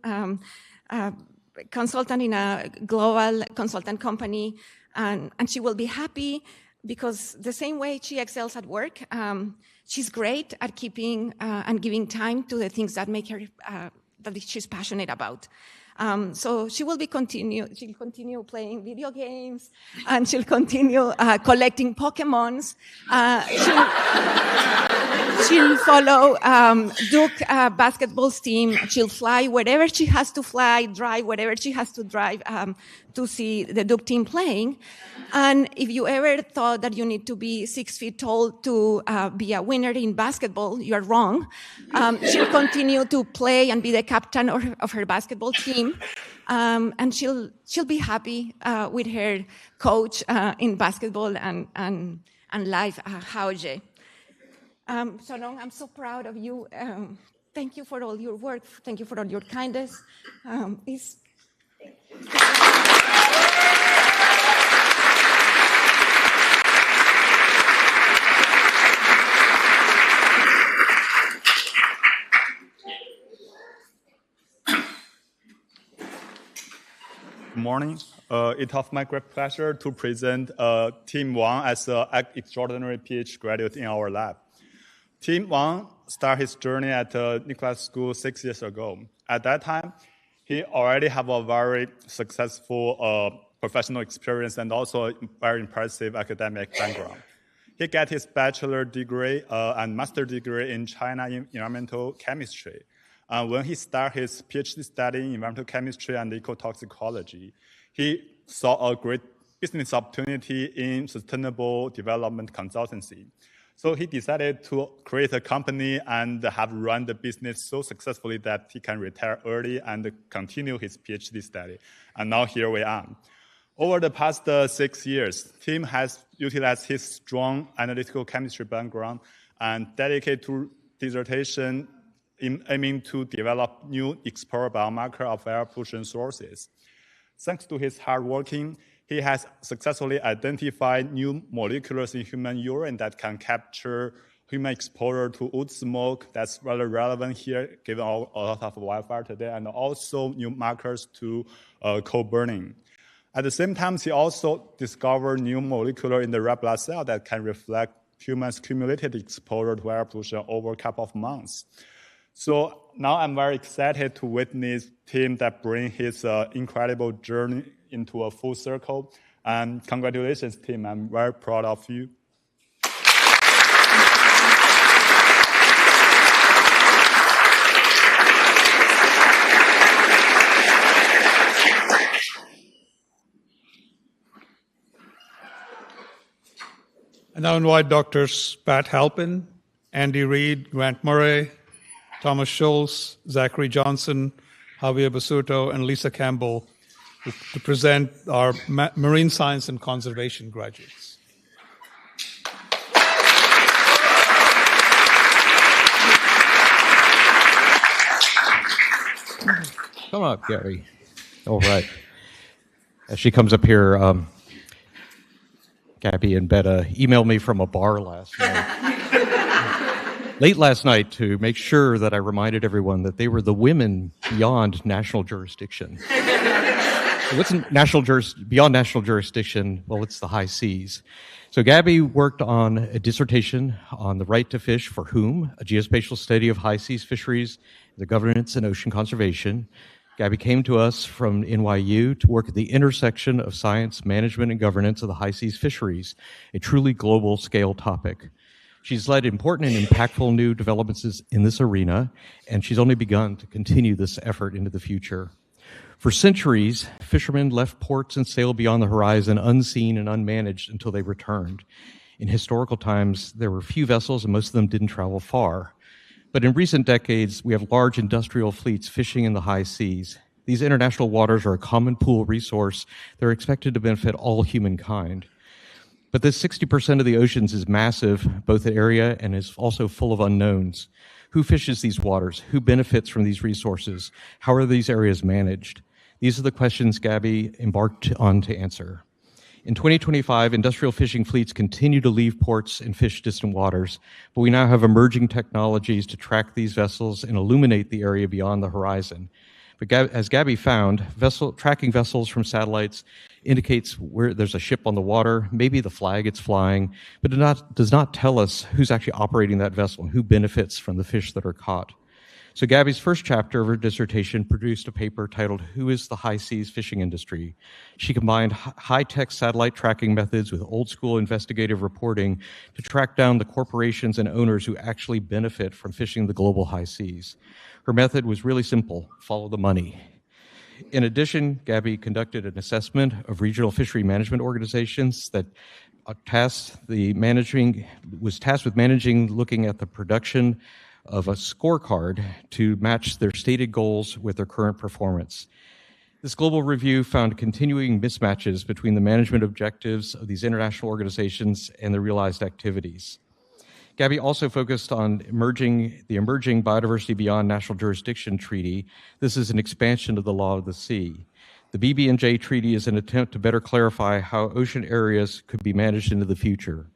consultant in a global consultant company, and she will be happy because the same way she excels at work, she's great at keeping and giving time to the things that make her, that she's passionate about. So she'll continue playing video games, and she'll continue collecting Pokemons. She'll follow Duke basketball's team. She'll fly wherever she has to fly, drive wherever she has to drive to see the Duke team playing. And if you ever thought that you need to be 6 feet tall to be a winner in basketball, you're wrong. She'll continue to play and be the captain of her basketball team. And she'll be happy with her coach in basketball and life, Haoje. Sonong, I'm so proud of you. Thank you for all your work. Thank you for all your kindness. Good morning. It's of my great pleasure to present Team 1 as an extraordinary PhD graduate in our lab. Team 1 started his journey at Nicholas School 6 years ago. At that time, he already have a very successful professional experience and also a very impressive academic background. He got his bachelor degree and master degree in China in environmental chemistry. When he started his PhD study in environmental chemistry and ecotoxicology, he saw a great business opportunity in sustainable development consultancy. So he decided to create a company and have run the business so successfully that he can retire early and continue his PhD study. And now here we are. Over the past 6 years, Tim has utilized his strong analytical chemistry background and dedicated to dissertation aiming to develop new explorer biomarker of air pollution sources. Thanks to his hard working, he has successfully identified new molecules in human urine that can capture human exposure to wood smoke. That's rather relevant here, given a lot of wildfire today, and also new markers to coal burning. At the same time, he also discovered new molecules in the red blood cell that can reflect humans' cumulative exposure to air pollution over a couple of months. So now I'm very excited to witness Tim that bring his incredible journey into a full circle. And congratulations, Tim. I'm very proud of you. And now invite Drs. Pat Halpin, Andy Reid, Grant Murray, Thomas Schultz, Zachary Johnson, Javier Basuto, and Lisa Campbell to present our marine science and conservation graduates. Come up, Gary. All right. As she comes up here, Gabby and Betta emailed me from a bar last night. Late last night to make sure that I reminded everyone that they were the women beyond national jurisdiction. So what's beyond national jurisdiction? Well, it's the high seas. So Gabby worked on a dissertation on the right to fish for whom, a geospatial study of high seas fisheries, the governance and ocean conservation. Gabby came to us from NYU to work at the intersection of science, management, and governance of the high seas fisheries, a truly global scale topic. She's led important and impactful new developments in this arena, and she's only begun to continue this effort into the future. For centuries, fishermen left ports and sailed beyond the horizon unseen and unmanaged until they returned. In historical times, there were few vessels, and most of them didn't travel far. But in recent decades, we have large industrial fleets fishing in the high seas. These international waters are a common pool resource that are expected to benefit all humankind. But this 60% of the oceans is massive, both in area and is also full of unknowns. Who fishes these waters? Who benefits from these resources? How are these areas managed? These are the questions Gabby embarked on to answer. In 2025, industrial fishing fleets continue to leave ports and fish distant waters, but we now have emerging technologies to track these vessels and illuminate the area beyond the horizon. But as Gabby found, tracking vessels from satellites indicates where there's a ship on the water, maybe the flag it's flying, but does not tell us who's actually operating that vessel and who benefits from the fish that are caught. So Gabby's first chapter of her dissertation produced a paper titled Who is the High Seas Fishing Industry? She combined high-tech satellite tracking methods with old-school investigative reporting to track down the corporations and owners who actually benefit from fishing the global high seas. Her method was really simple: follow the money. In addition, Gabby conducted an assessment of regional fishery management organizations that was tasked with managing, looking at the production of a scorecard to match their stated goals with their current performance. This global review found continuing mismatches between the management objectives of these international organizations and the realized activities. Gabby also focused on the emerging Biodiversity Beyond National Jurisdiction Treaty. This is an expansion of the Law of the Sea. The BBNJ Treaty is an attempt to better clarify how ocean areas could be managed into the future.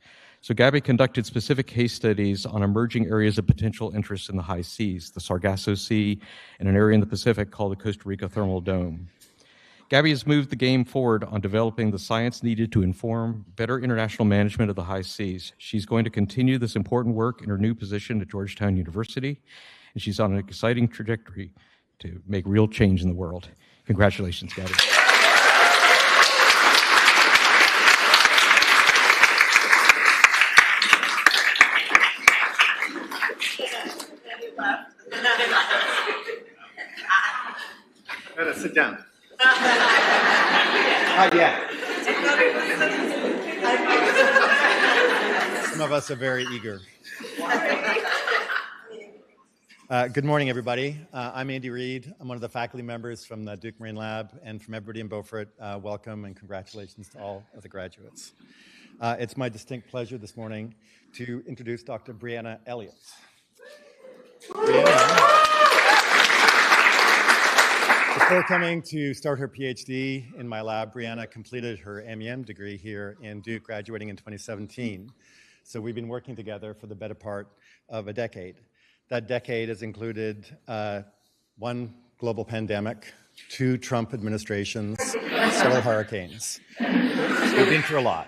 So Gabby conducted specific case studies on emerging areas of potential interest in the high seas, the Sargasso Sea, and an area in the Pacific called the Costa Rica Thermal Dome. Gabby has moved the game forward on developing the science needed to inform better international management of the high seas. She's going to continue this important work in her new position at Georgetown University, and she's on an exciting trajectory to make real change in the world. Congratulations, Gabby. Better sit down. Not yet. Some of us are very eager. Good morning, everybody. I'm Andy Reed. I'm one of the faculty members from the Duke Marine Lab, and from everybody in Beaufort, welcome and congratulations to all of the graduates. It's my distinct pleasure this morning to introduce Dr. Brianna Elliott. Before coming to start her PhD in my lab, Brianna completed her MEM degree here in Duke, graduating in 2017. So we've been working together for the better part of a decade. That decade has included one global pandemic, 2 Trump administrations, several hurricanes. We've been through a lot.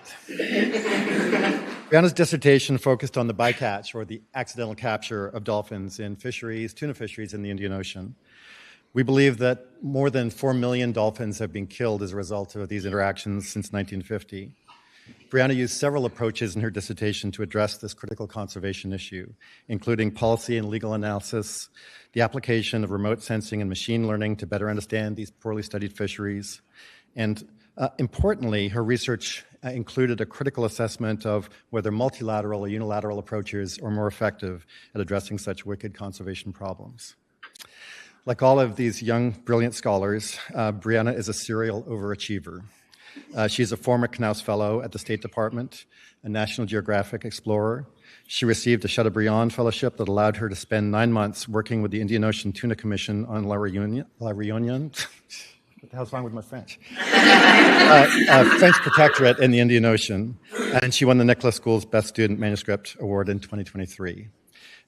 Brianna's dissertation focused on the bycatch, or the accidental capture of dolphins in fisheries, tuna fisheries in the Indian Ocean. We believe that more than 4 million dolphins have been killed as a result of these interactions since 1950. Brianna used several approaches in her dissertation to address this critical conservation issue, including policy and legal analysis, the application of remote sensing and machine learning to better understand these poorly studied fisheries, and importantly, her research included a critical assessment of whether multilateral or unilateral approaches are more effective at addressing such wicked conservation problems. Like all of these young, brilliant scholars, Brianna is a serial overachiever. She's a former Knaus Fellow at the State Department, a National Geographic explorer. She received a Chateaubriand Fellowship that allowed her to spend 9 months working with the Indian Ocean Tuna Commission on La Réunion. What the hell's wrong with my French? French Protectorate in the Indian Ocean. And she won the Nicholas School's Best Student Manuscript Award in 2023.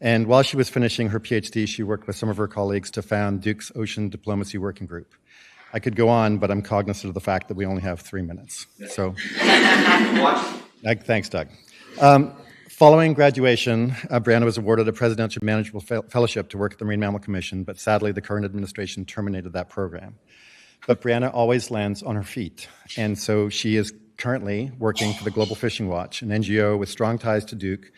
And while she was finishing her PhD, she worked with some of her colleagues to found Duke's Ocean Diplomacy Working Group. I could go on, but I'm cognizant of the fact that we only have 3 minutes. So, thanks, Doug. Following graduation, Brianna was awarded a Presidential Manageable Fellowship to work at the Marine Mammal Commission, but sadly, the current administration terminated that program. But Brianna always lands on her feet, and so she is currently working for the Global Fishing Watch, an NGO with strong ties to Duke,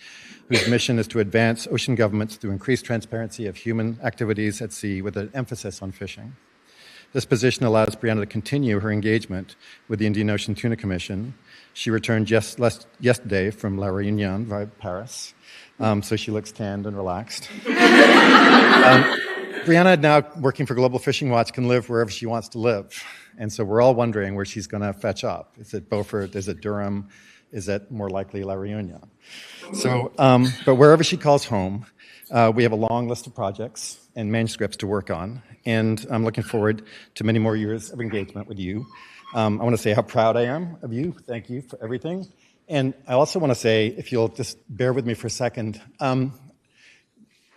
whose mission is to advance ocean governments through increased transparency of human activities at sea with an emphasis on fishing. This position allows Brianna to continue her engagement with the Indian Ocean Tuna Commission. She returned just yesterday from La Réunion via Paris, so she looks tanned and relaxed. Brianna, now working for Global Fishing Watch, can live wherever she wants to live. And so we're all wondering where she's going to fetch up. Is it Beaufort? Is it Durham? Is it more likely La Réunion? So, but wherever she calls home, we have a long list of projects and manuscripts to work on. And I'm looking forward to many more years of engagement with you. I want to say how proud I am of you. Thank you for everything. And I also want to say, if you'll just bear with me for a second,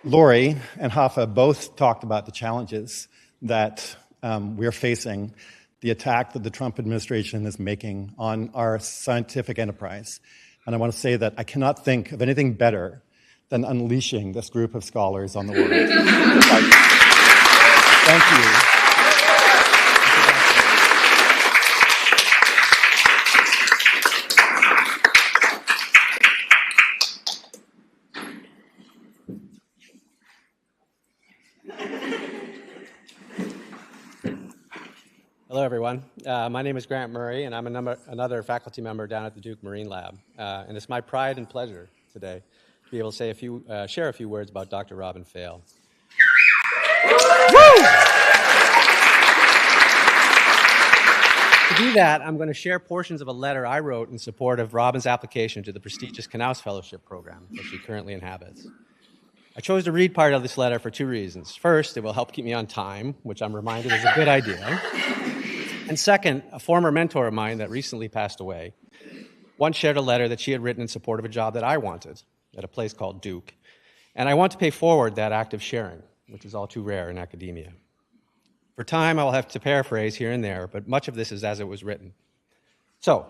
Lori and Hafa both talked about the challenges that we're facing, the attack that the Trump administration is making on our scientific enterprise. And I want to say that I cannot think of anything better than unleashing this group of scholars on the world. Thank you. Hello, everyone. My name is Grant Murray, and I'm another faculty member down at the Duke Marine Lab. And it's my pride and pleasure today to be able to share a few words about Dr. Robin Fail. To do that, I'm going to share portions of a letter I wrote in support of Robin's application to the prestigious Knauss Fellowship Program that she currently inhabits. I chose to read part of this letter for two reasons. First, it will help keep me on time, which I'm reminded is a good idea. And second, a former mentor of mine that recently passed away once shared a letter that she had written in support of a job that I wanted at a place called Duke. And I want to pay forward that act of sharing, which is all too rare in academia. For time, I will have to paraphrase here and there, but much of this is as it was written. So,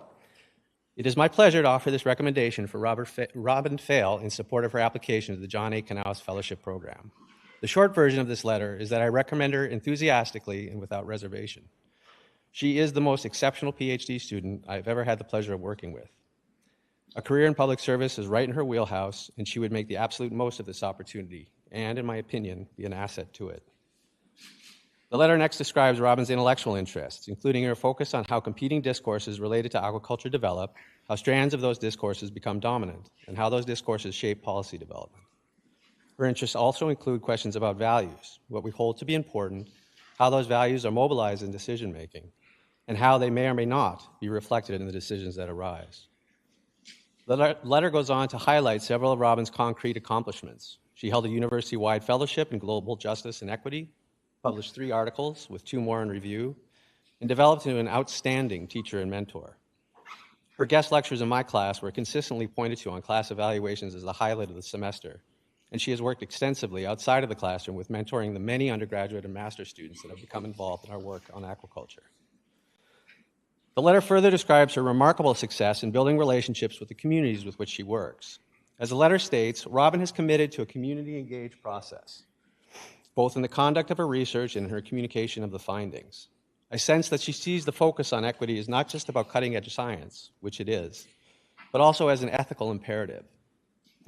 it is my pleasure to offer this recommendation for Robin Fail in support of her application to the John A. Knauss Fellowship Program. The short version of this letter is that I recommend her enthusiastically and without reservation. She is the most exceptional PhD student I've ever had the pleasure of working with. A career in public service is right in her wheelhouse, and she would make the absolute most of this opportunity, and in my opinion, be an asset to it. The letter next describes Robin's intellectual interests, including her focus on how competing discourses related to aquaculture develop, how strands of those discourses become dominant, and how those discourses shape policy development. Her interests also include questions about values, what we hold to be important, how those values are mobilized in decision-making, and how they may or may not be reflected in the decisions that arise. The letter goes on to highlight several of Robin's concrete accomplishments. She held a university-wide fellowship in global justice and equity, published 3 articles with 2 more in review, and developed into an outstanding teacher and mentor. Her guest lectures in my class were consistently pointed to on class evaluations as the highlight of the semester, and she has worked extensively outside of the classroom with mentoring the many undergraduate and master's students that have become involved in our work on aquaculture. The letter further describes her remarkable success in building relationships with the communities with which she works. As the letter states, Robin has committed to a community-engaged process, both in the conduct of her research and in her communication of the findings. I sense that she sees the focus on equity as not just about cutting-edge science, which it is, but also as an ethical imperative.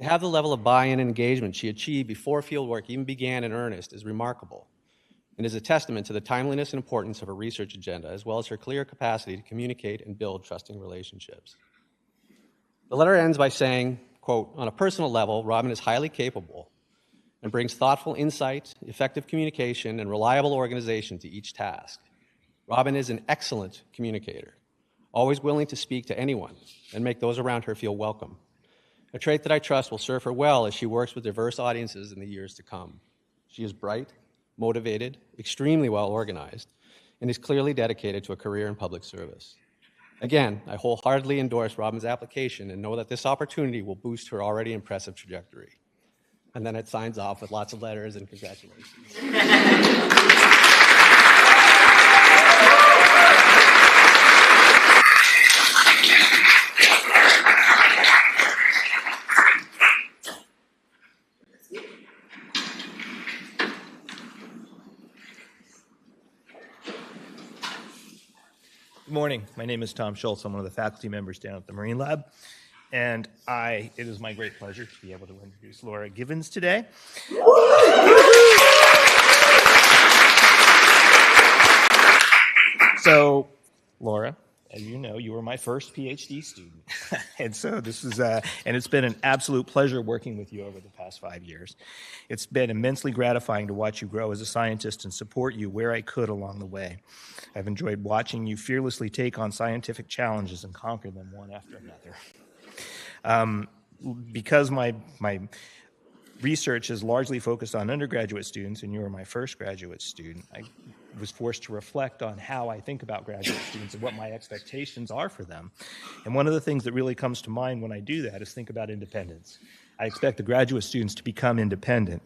To have the level of buy-in and engagement she achieved before fieldwork even began in earnest is remarkable, and is a testament to the timeliness and importance of her research agenda, as well as her clear capacity to communicate and build trusting relationships. The letter ends by saying, quote, "On a personal level, Robin is highly capable and brings thoughtful insight, effective communication, and reliable organization to each task. Robin is an excellent communicator, always willing to speak to anyone and make those around her feel welcome, a trait that I trust will serve her well as she works with diverse audiences in the years to come. She is bright, motivated, extremely well organized, and is clearly dedicated to a career in public service. Again, I wholeheartedly endorse Robin's application and know that this opportunity will boost her already impressive trajectory." And then it signs off with lots of letters and congratulations. Good morning. My name is Tom Schultz. I'm one of the faculty members down at the Marine Lab. And it is my great pleasure to be able to introduce Laura Givens today. So, Laura, as you know, you were my first PhD student. And so this is, and it's been an absolute pleasure working with you over the past 5 years. It's been immensely gratifying to watch you grow as a scientist and support you where I could along the way. I've enjoyed watching you fearlessly take on scientific challenges and conquer them one after another. Because my research is largely focused on undergraduate students, and you were my first graduate student, I was forced to reflect on how I think about graduate students and what my expectations are for them. And one of the things that really comes to mind when I do that is think about independence. I expect the graduate students to become independent,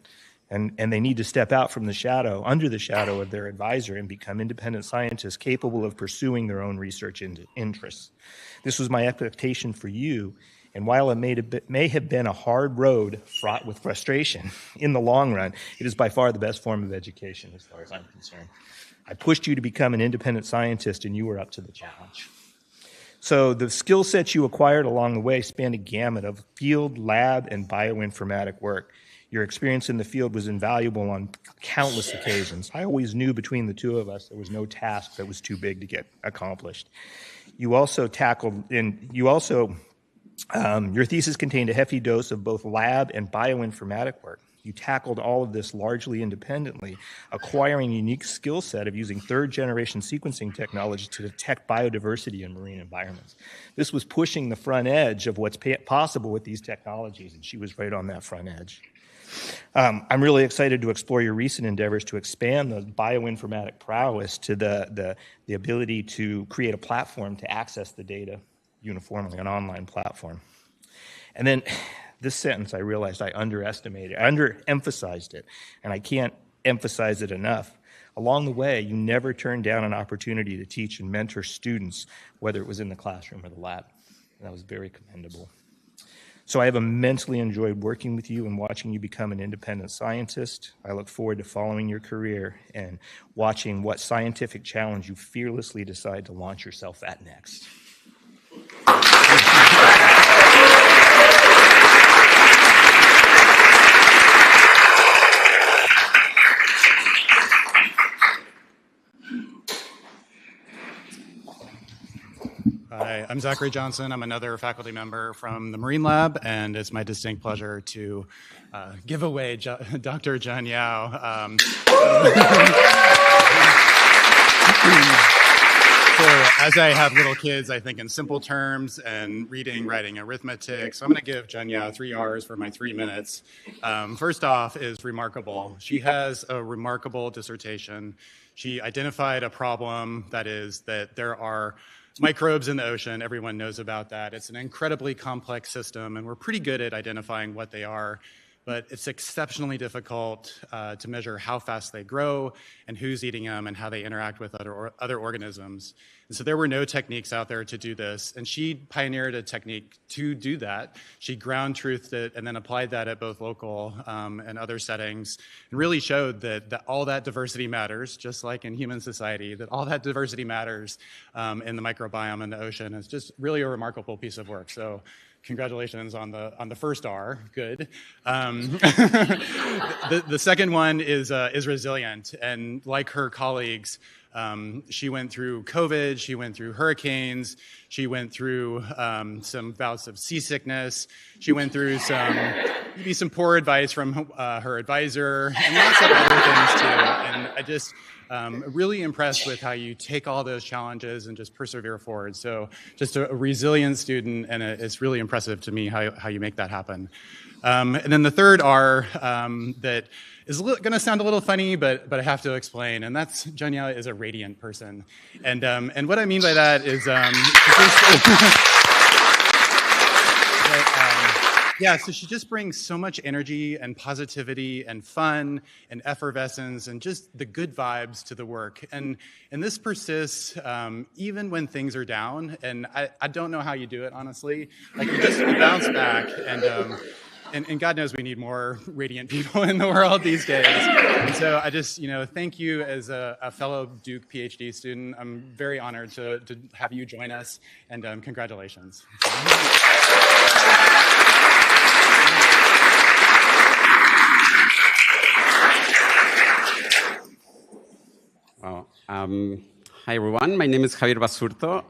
and they need to step out from the shadow, under the shadow of their advisor, and become independent scientists capable of pursuing their own research interests. This was my expectation for you, And while it may have been a hard road fraught with frustration, in the long run, it is by far the best form of education as far as I'm concerned. I pushed you to become an independent scientist, and you were up to the challenge. So the skill sets you acquired along the way spanned a gamut of field, lab, and bioinformatic work. Your experience in the field was invaluable on countless occasions. I always knew between the two of us there was no task that was too big to get accomplished. Your thesis contained a hefty dose of both lab and bioinformatic work. You tackled all of this largely independently, acquiring a unique skill set of using third-generation sequencing technology to detect biodiversity in marine environments. This was pushing the front edge of what's possible with these technologies, and she was right on that front edge. I'm really excited to explore your recent endeavors to expand the bioinformatic prowess to the ability to create a platform to access the data uniformly, an online platform. And then this sentence, I realized I underemphasized it, and I can't emphasize it enough. Along the way, you never turned down an opportunity to teach and mentor students, whether it was in the classroom or the lab. And that was very commendable. So I have immensely enjoyed working with you and watching you become an independent scientist. I look forward to following your career and watching what scientific challenge you fearlessly decide to launch yourself at next. Hi, I'm Zachary Johnson. I'm another faculty member from the Marine Lab, and it's my distinct pleasure to give away Dr. Zhen Yao. So as I have little kids, I think in simple terms and reading, writing, arithmetic. So I'm going to give Zhen Yao 3 R's for my 3 minutes. First off is remarkable. She has a remarkable dissertation. She identified a problem that is that there are microbes in the ocean. Everyone knows about that. It's an incredibly complex system, and we're pretty good at identifying what they are, but it's exceptionally difficult to measure how fast they grow and who's eating them and how they interact with other organisms. And so there were no techniques out there to do this, and she pioneered a technique to do that. She ground truthed it and then applied that at both local and other settings, and really showed that all that diversity matters, just like in human society, that all that diversity matters in the microbiome in the ocean. It's just really a remarkable piece of work. So congratulations on the first R, good. The second one is resilient, and like her colleagues, she went through COVID, she went through hurricanes, she went through some bouts of seasickness, she went through some poor advice from her advisor, and lots of other things too. And I just really impressed with how you take all those challenges and just persevere forward. So just a resilient student, and it's really impressive to me how you make that happen. And then the third R that is going to sound a little funny, but I have to explain, and that's Zhen Yao is a radiant person. And what I mean by that is so she just brings so much energy and positivity and fun and effervescence and just the good vibes to the work. And this persists even when things are down. And I don't know how you do it, honestly. Like you bounce back, and God knows we need more radiant people in the world these days. And so I just, thank you as a fellow Duke PhD student. I'm very honored to have you join us, and congratulations. Wow. Hi, everyone. My name is Javier Basurto.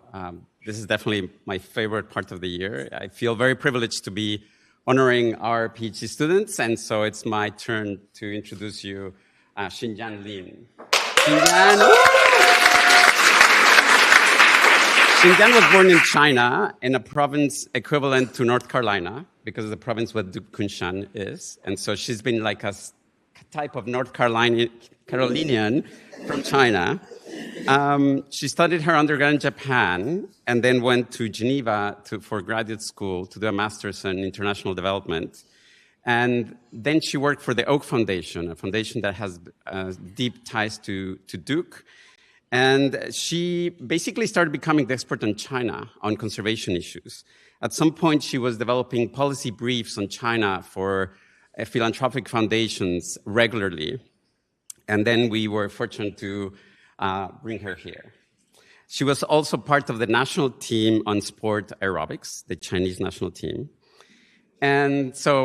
This is definitely my favorite part of the year. I feel very privileged to be honoring our PhD students, and so it's my turn to introduce you Xinjian Lin. Xinjian was born in China in a province equivalent to North Carolina, because the province where Duke Kunshan is, and so she's been like a type of North Carolinian from China. She studied her undergrad in Japan and then went to Geneva for graduate school to do a master's in international development. And then she worked for the Oak Foundation, a foundation that has deep ties to Duke. And she basically started becoming the expert in China on conservation issues. At some point, she was developing policy briefs on China for philanthropic foundations regularly. And then we were fortunate to bring her here. She was also part of the national team on sport aerobics, the Chinese national team. And so,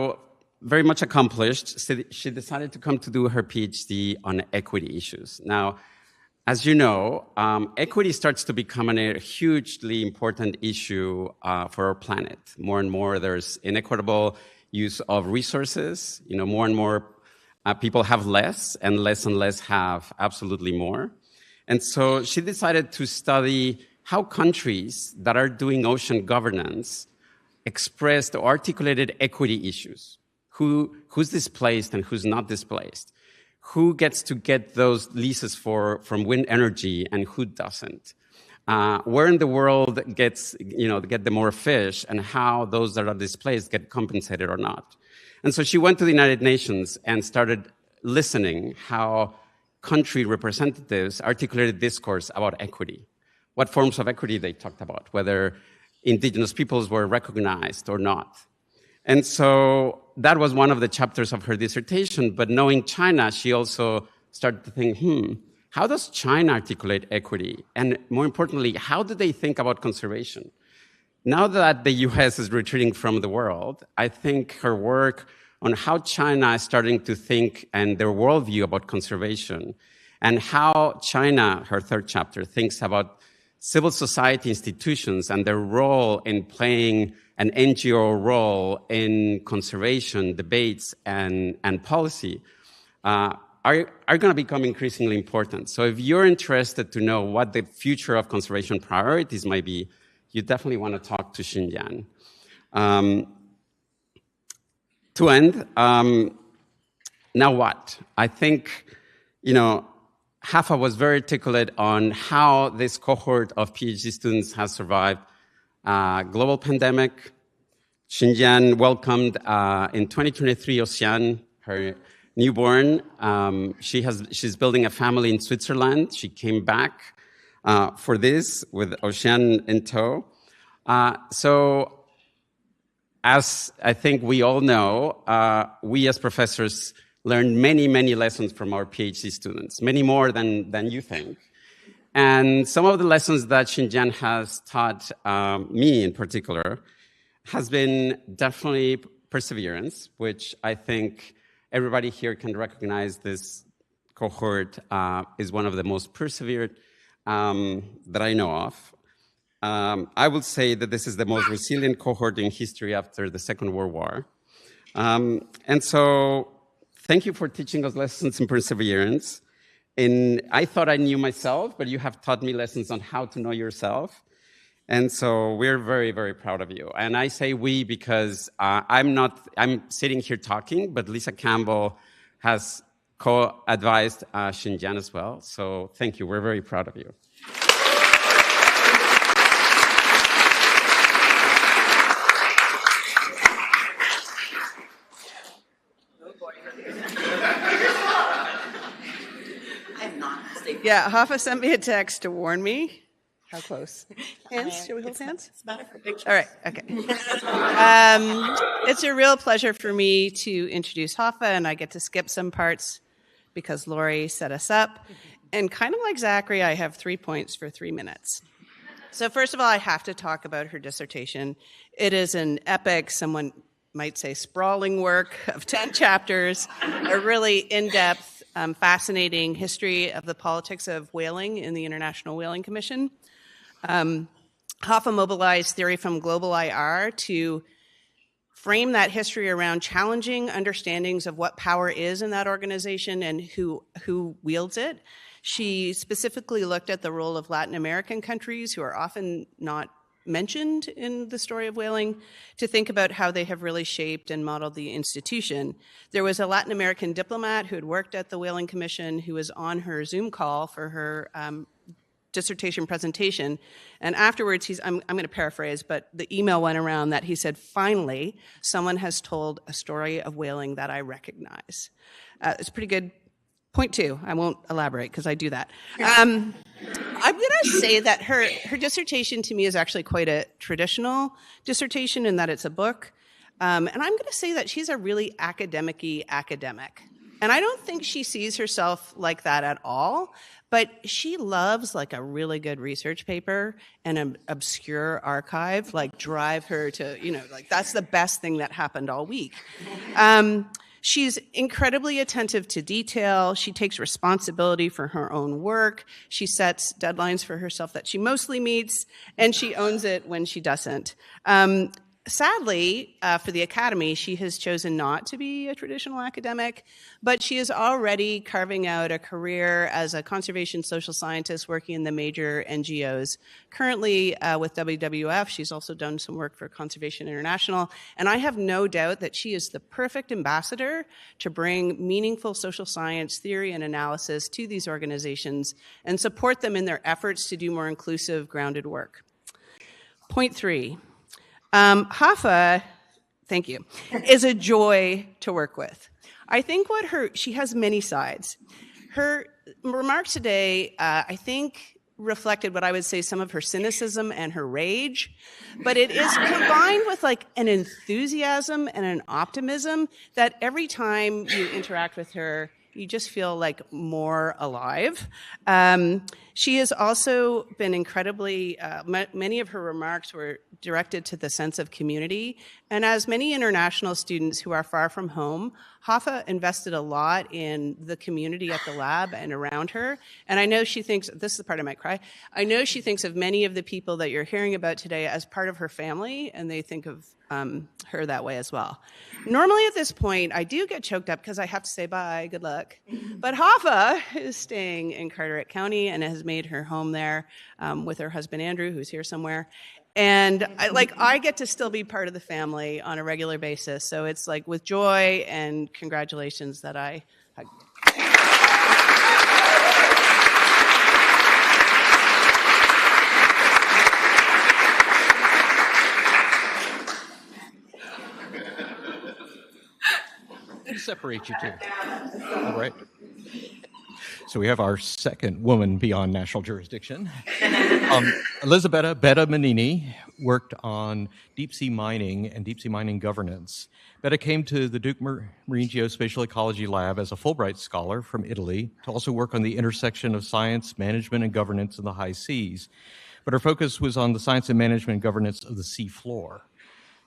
very much accomplished, she decided to come to do her PhD on equity issues. Now, as you know, equity starts to become a hugely important issue for our planet. More and more, there's inequitable use of resources. More and more people have less and less have absolutely more. And so she decided to study how countries that are doing ocean governance expressed or articulated equity issues. Who's displaced and who's not displaced? Who gets to get those leases from wind energy and who doesn't? Where in the world get the more fish, and how those that are displaced get compensated or not? And so she went to the United Nations and started listening how country representatives articulated discourse about equity, what forms of equity they talked about, whether indigenous peoples were recognized or not. And so that was one of the chapters of her dissertation. But knowing China, she also started to think, how does China articulate equity? And more importantly, how do they think about conservation? Now that the US is retreating from the world, I think her work on how China is starting to think and their worldview about conservation, and how China, her third chapter, thinks about civil society institutions and their role in playing an NGO role in conservation debates and policy are going to become increasingly important. So if you're interested to know what the future of conservation priorities might be, you definitely want to talk to Xinjiang. To end, now what? I think, Hafa was very articulate on how this cohort of PhD students has survived global pandemic. Xinjiang welcomed in 2023 Ocean, her newborn. She's building a family in Switzerland. She came back for this with Ocean in tow. So as I think we all know, we as professors learned many, many lessons from our PhD students, many more than you think. And some of the lessons that Xinjiang has taught me in particular has been definitely perseverance, which I think everybody here can recognize. This cohort is one of the most persevered that I know of. I would say that this is the most resilient cohort in history after the Second World War. And so thank you for teaching us lessons in perseverance. I thought I knew myself, but you have taught me lessons on how to know yourself. And so we're very, very proud of you. And I say we because I'm sitting here talking, but Lisa Campbell has co-advised Xinjiang as well. So thank you. We're very proud of you. Yeah, Hafa sent me a text to warn me. How close? Hands? Should we hold hands? It's better for pictures. All right, okay. It's a real pleasure for me to introduce Hafa, and I get to skip some parts because Lori set us up. And kind of like Zachary, I have 3 points for 3 minutes. So first of all, I have to talk about her dissertation. It is an epic, someone might say sprawling work of 10 chapters, a really in-depth, fascinating history of the politics of whaling in the International Whaling Commission. Hafa mobilized theory from Global IR to frame that history around challenging understandings of what power is in that organization and who wields it. She specifically looked at the role of Latin American countries, who are often not mentioned in the story of whaling, to think about how they have really shaped and modeled the institution. There was a Latin American diplomat who had worked at the Whaling Commission who was on her Zoom call for her dissertation presentation. And afterwards, I'm going to paraphrase, but the email went around that he said, finally, someone has told a story of whaling that I recognize. It's a pretty good Point two, I won't elaborate because I do that. I'm going to say that her dissertation to me is actually quite a traditional dissertation in that it's a book. And I'm going to say that she's a really academic-y academic. And I don't think she sees herself like that at all, but she loves like a really good research paper and an obscure archive, like drive her to, you know, like that's the best thing that happened all week. She's incredibly attentive to detail. She takes responsibility for her own work. She sets deadlines for herself that she mostly meets, and she owns it when she doesn't. Sadly, for the Academy, she has chosen not to be a traditional academic, but she is already carving out a career as a conservation social scientist working in the major NGOs. Currently with WWF, she's also done some work for Conservation International, and I have no doubt that she is the perfect ambassador to bring meaningful social science theory and analysis to these organizations and support them in their efforts to do more inclusive, grounded work. Point three. Hafa, thank you, is a joy to work with. I think she has many sides. Her remarks today, I think, reflected what I would say some of her cynicism and her rage, but it is combined with like an enthusiasm and an optimism that every time you interact with her, you just feel like more alive. She has also been incredibly, many of her remarks were directed to the sense of community. And as many international students who are far from home, Hafa invested a lot in the community at the lab and around her. And I know she thinks, this is the part I might cry, I know she thinks of many of the people that you're hearing about today as part of her family, and they think of her that way as well. Normally at this point, I do get choked up because I have to say bye, good luck. But Hafa is staying in Carteret County and has made her home there with her husband, Andrew, who's here somewhere. And I get to still be part of the family on a regular basis. So it's like with joy and congratulations that I separate you two. All right. So we have our second woman beyond national jurisdiction. Elisabetta Betta Manini worked on deep sea mining and deep sea mining governance. Betta came to the Duke Marine Geospatial Ecology Lab as a Fulbright scholar from Italy to also work on the intersection of science, management, and governance in the high seas. But her focus was on the science and management and governance of the sea floor.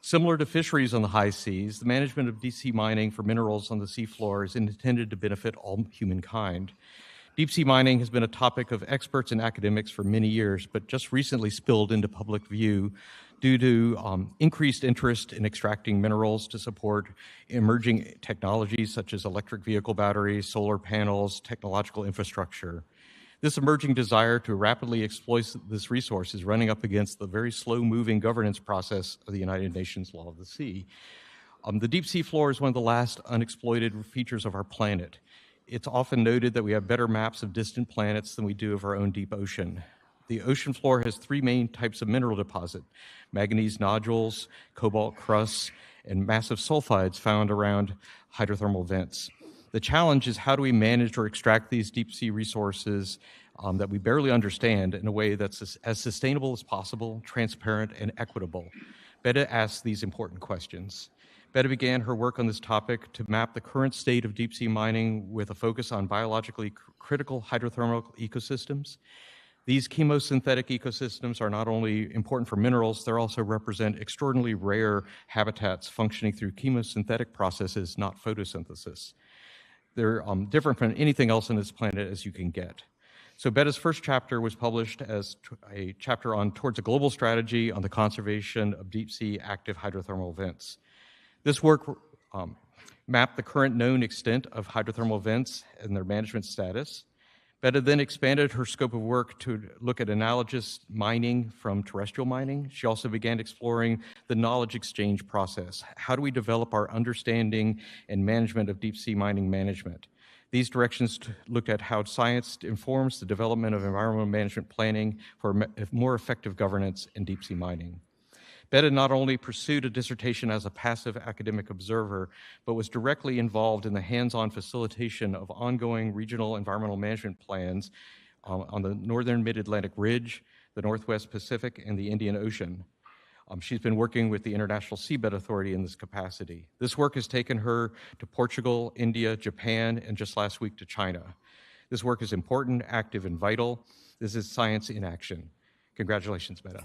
Similar to fisheries on the high seas, the management of deep sea mining for minerals on the seafloor is intended to benefit all humankind. Deep sea mining has been a topic of experts and academics for many years, but just recently spilled into public view due to increased interest in extracting minerals to support emerging technologies such as electric vehicle batteries, solar panels, technological infrastructure. This emerging desire to rapidly exploit this resource is running up against the very slow-moving governance process of the United Nations Law of the Sea. The deep sea floor is one of the last unexploited features of our planet. It's often noted that we have better maps of distant planets than we do of our own deep ocean. The ocean floor has three main types of mineral deposit: manganese nodules, cobalt crusts, and massive sulfides found around hydrothermal vents. The challenge is how do we manage or extract these deep sea resources that we barely understand in a way that's as sustainable as possible, transparent, and equitable? Betta asked these important questions. Betta began her work on this topic to map the current state of deep sea mining with a focus on biologically critical hydrothermal ecosystems. These chemosynthetic ecosystems are not only important for minerals, they also represent extraordinarily rare habitats functioning through chemosynthetic processes, not photosynthesis. They're different from anything else on this planet as you can get. So Betta's first chapter was published as a chapter on Towards a Global Strategy on the Conservation of Deep Sea Active Hydrothermal Vents. This work mapped the current known extent of hydrothermal vents and their management status. Betta then expanded her scope of work to look at analogous mining from terrestrial mining. She also began exploring the knowledge exchange process. How do we develop our understanding and management of deep sea mining management? These directions looked at how science informs the development of environmental management planning for more effective governance in deep sea mining. Betta not only pursued a dissertation as a passive academic observer, but was directly involved in the hands-on facilitation of ongoing regional environmental management plans on the northern mid-Atlantic ridge, the Northwest Pacific, and the Indian Ocean. She's been working with the International Seabed Authority in this capacity. This work has taken her to Portugal, India, Japan, and just last week to China. This work is important, active, and vital. This is science in action. Congratulations, Betta.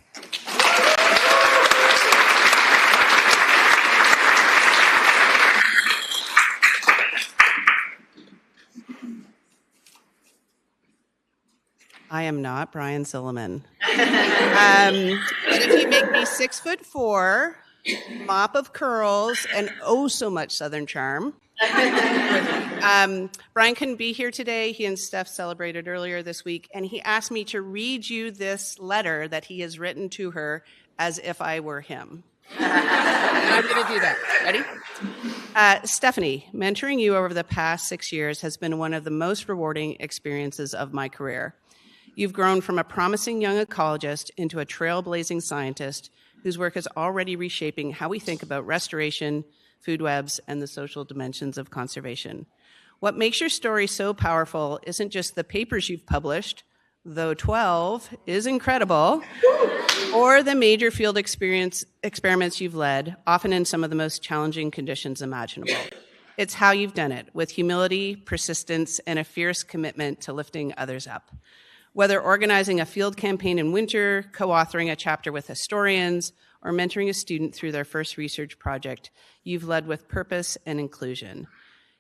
I am not Brian Silliman. But if you make me 6'4", mop of curls, and oh so much Southern charm. Brian couldn't be here today. He and Steph celebrated earlier this week, and he asked me to read you this letter that he has written to her as if I were him. I'm going to do that. Ready? Stephanie, mentoring you over the past 6 years has been one of the most rewarding experiences of my career. You've grown from a promising young ecologist into a trailblazing scientist whose work is already reshaping how we think about restoration, food webs, and the social dimensions of conservation. What makes your story so powerful isn't just the papers you've published, though 12 is incredible, or the major field experiments you've led, often in some of the most challenging conditions imaginable. It's how you've done it, with humility, persistence, and a fierce commitment to lifting others up. Whether organizing a field campaign in winter, co-authoring a chapter with historians, or mentoring a student through their first research project, you've led with purpose and inclusion.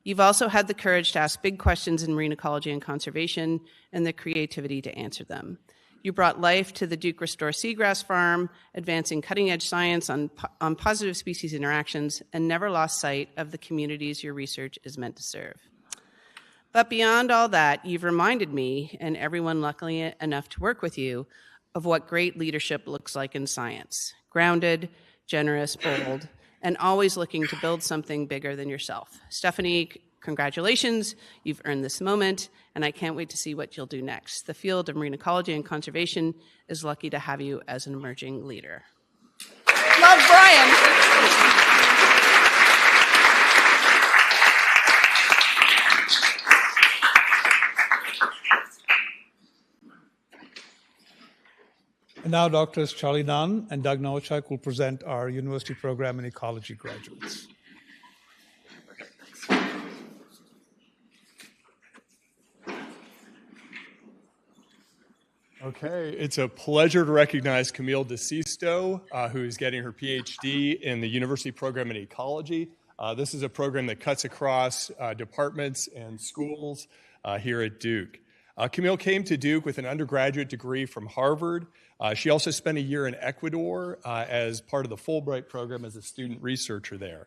You've also had the courage to ask big questions in marine ecology and conservation and the creativity to answer them. You brought life to the Duke Restore Seagrass Farm, advancing cutting-edge science on positive species interactions, and never lost sight of the communities your research is meant to serve. But beyond all that, you've reminded me, and everyone luckily enough to work with you, of what great leadership looks like in science. Grounded, generous, bold, and always looking to build something bigger than yourself. Stephanie, congratulations. You've earned this moment, and I can't wait to see what you'll do next. The field of marine ecology and conservation is lucky to have you as an emerging leader. Love, Brian. And now Drs. Charlie Nunn and Doug Nowachuk will present our university program in ecology graduates. Okay, it's a pleasure to recognize Camille DeSisto, who is getting her PhD in the university program in ecology. This is a program that cuts across departments and schools here at Duke. Camille came to Duke with an undergraduate degree from Harvard. She also spent a year in Ecuador as part of the Fulbright program as a student researcher there.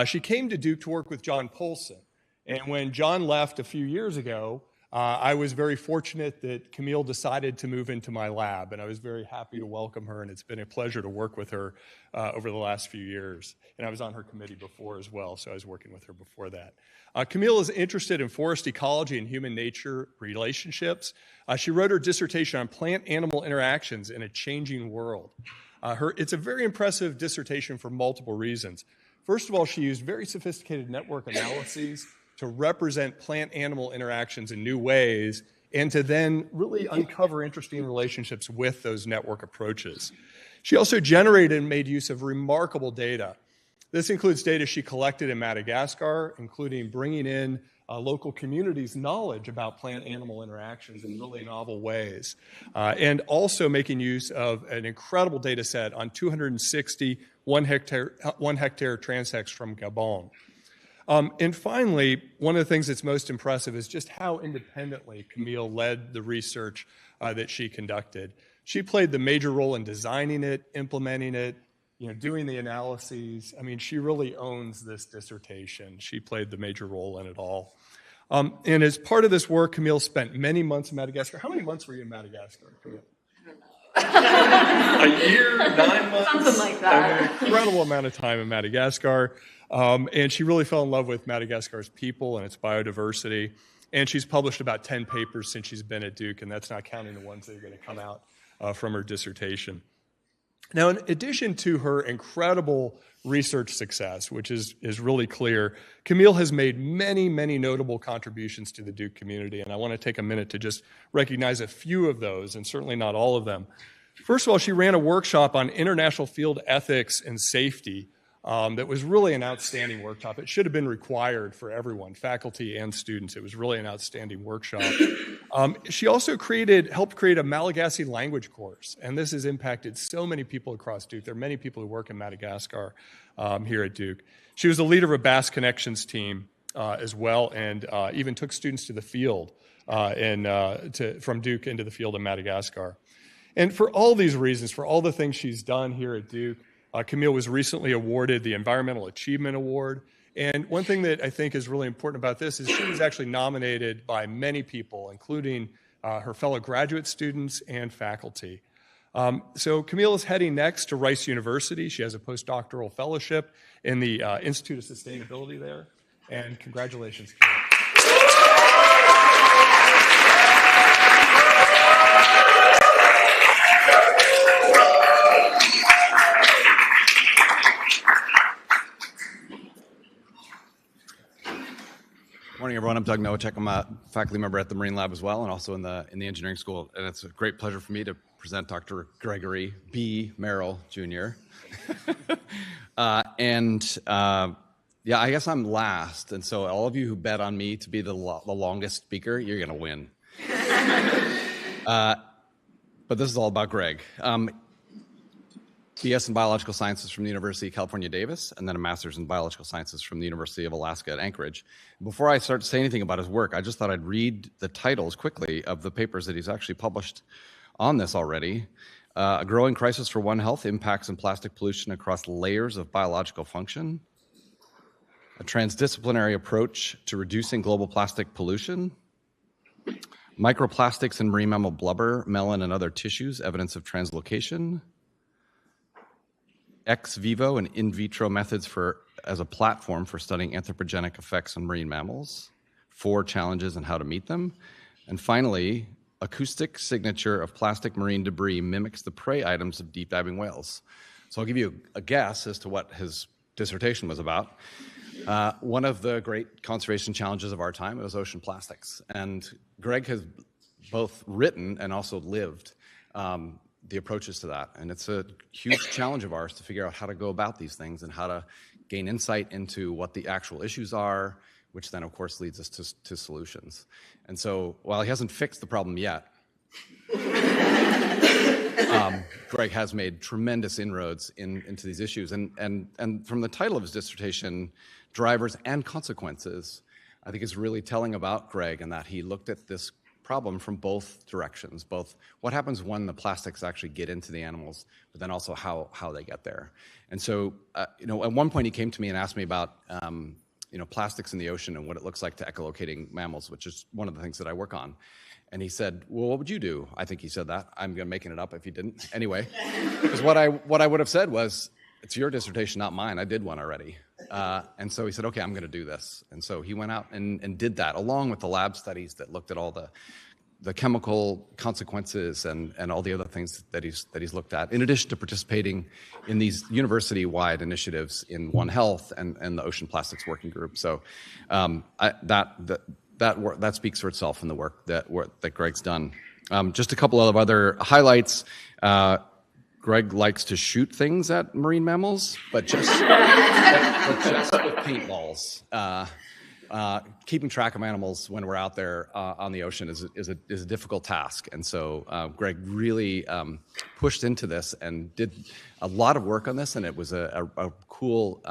She came to Duke to work with John Polson. And when John left a few years ago, I was very fortunate that Camille decided to move into my lab, and I was very happy to welcome her, and it's been a pleasure to work with her over the last few years. And I was on her committee before as well, so I was working with her before that. Camille is interested in forest ecology and human-nature relationships. She wrote her dissertation on plant-animal interactions in a changing world. It's a very impressive dissertation for multiple reasons. First of all, she used very sophisticated network analyses to represent plant-animal interactions in new ways and to then really uncover interesting relationships with those network approaches. She also generated and made use of remarkable data. This includes data she collected in Madagascar, including bringing in local communities' knowledge about plant-animal interactions in really novel ways, and also making use of an incredible data set on 260 one-hectare transects from Gabon. And finally, one of the things that's most impressive is just how independently Camille led the research that she conducted. She played the major role in designing it, implementing it, doing the analyses. I mean, she really owns this dissertation. She played the major role in it all. And as part of this work, Camille spent many months in Madagascar. How many months were you in Madagascar, Camille? A year, 9 months? Something like that. An incredible amount of time in Madagascar. And she really fell in love with Madagascar's people and its biodiversity. And she's published about 10 papers since she's been at Duke, and that's not counting the ones that are going to come out from her dissertation. Now, in addition to her incredible research success, which is really clear, Camille has made many, many notable contributions to the Duke community, and I want to take a minute to just recognize a few of those, and certainly not all of them. First of all, she ran a workshop on international field ethics and safety that was really an outstanding workshop. It should have been required for everyone, faculty and students. It was really an outstanding workshop. She also helped create a Malagasy language course, and this has impacted so many people across Duke. There are many people who work in Madagascar here at Duke. She was the leader of a Basque Connections team as well, and even took students to the field from Duke into the field in Madagascar. And for all these reasons, for all the things she's done here at Duke, Camille was recently awarded the Environmental Achievement Award. And one thing that I think is really important about this is she was actually nominated by many people, including her fellow graduate students and faculty. So Camille is heading next to Rice University. She has a postdoctoral fellowship in the Institute of Sustainability there. And congratulations, Camille. Morning, everyone. I'm Doug Nowacek. I'm a faculty member at the Marine Lab as well, and also in the engineering school. And it's a great pleasure for me to present Dr. Gregory B. Merrill, Jr. Yeah, I guess I'm last. And so all of you who bet on me to be the longest speaker, you're going to win. But this is all about Greg. BS in Biological Sciences from the University of California, Davis, and then a Master's in Biological Sciences from the University of Alaska at Anchorage. Before I start to say anything about his work, I just thought I'd read the titles quickly of the papers that he's actually published on this already. A Growing Crisis for One Health, Impacts in Plastic Pollution Across Layers of Biological Function. A Transdisciplinary Approach to Reducing Global Plastic Pollution. Microplastics in Marine Mammal Blubber, Melon, and Other Tissues, Evidence of Translocation. Ex vivo and in vitro methods as a platform for studying anthropogenic effects on marine mammals, 4 challenges and how to meet them. And finally, acoustic signature of plastic marine debris mimics the prey items of deep diving whales. So I'll give you a guess as to what his dissertation was about. One of the great conservation challenges of our time is ocean plastics. And Greg has both written and also lived the approaches to that. And it's a huge challenge of ours to figure out how to go about these things and how to gain insight into what the actual issues are, which then, of course, leads us to solutions. And so while he hasn't fixed the problem yet, Greg has made tremendous inroads into these issues. And from the title of his dissertation, Drivers and Consequences, I think is really telling about Greg in that he looked at this problem from both directions, both what happens when the plastics actually get into the animals, but then also how they get there. And so, at one point he came to me and asked me about, plastics in the ocean and what it looks like to echolocating mammals, which is one of the things that I work on. And he said, well, what would you do? I think he said that. I'm making it up if he didn't. Anyway, because what I would have said was, it's your dissertation, not mine. I did one already. And so he said, okay, I'm going to do this. And so he went out and did that, along with the lab studies that looked at all the chemical consequences and all the other things that he's looked at, in addition to participating in these university-wide initiatives in One Health and the Ocean Plastics Working Group. So that speaks for itself in the work that Greg's done. Just a couple of other highlights. Greg likes to shoot things at marine mammals, but just with paintballs. Keeping track of animals when we're out there on the ocean is a difficult task. And so Greg really pushed into this and did a lot of work on this, and it was a cool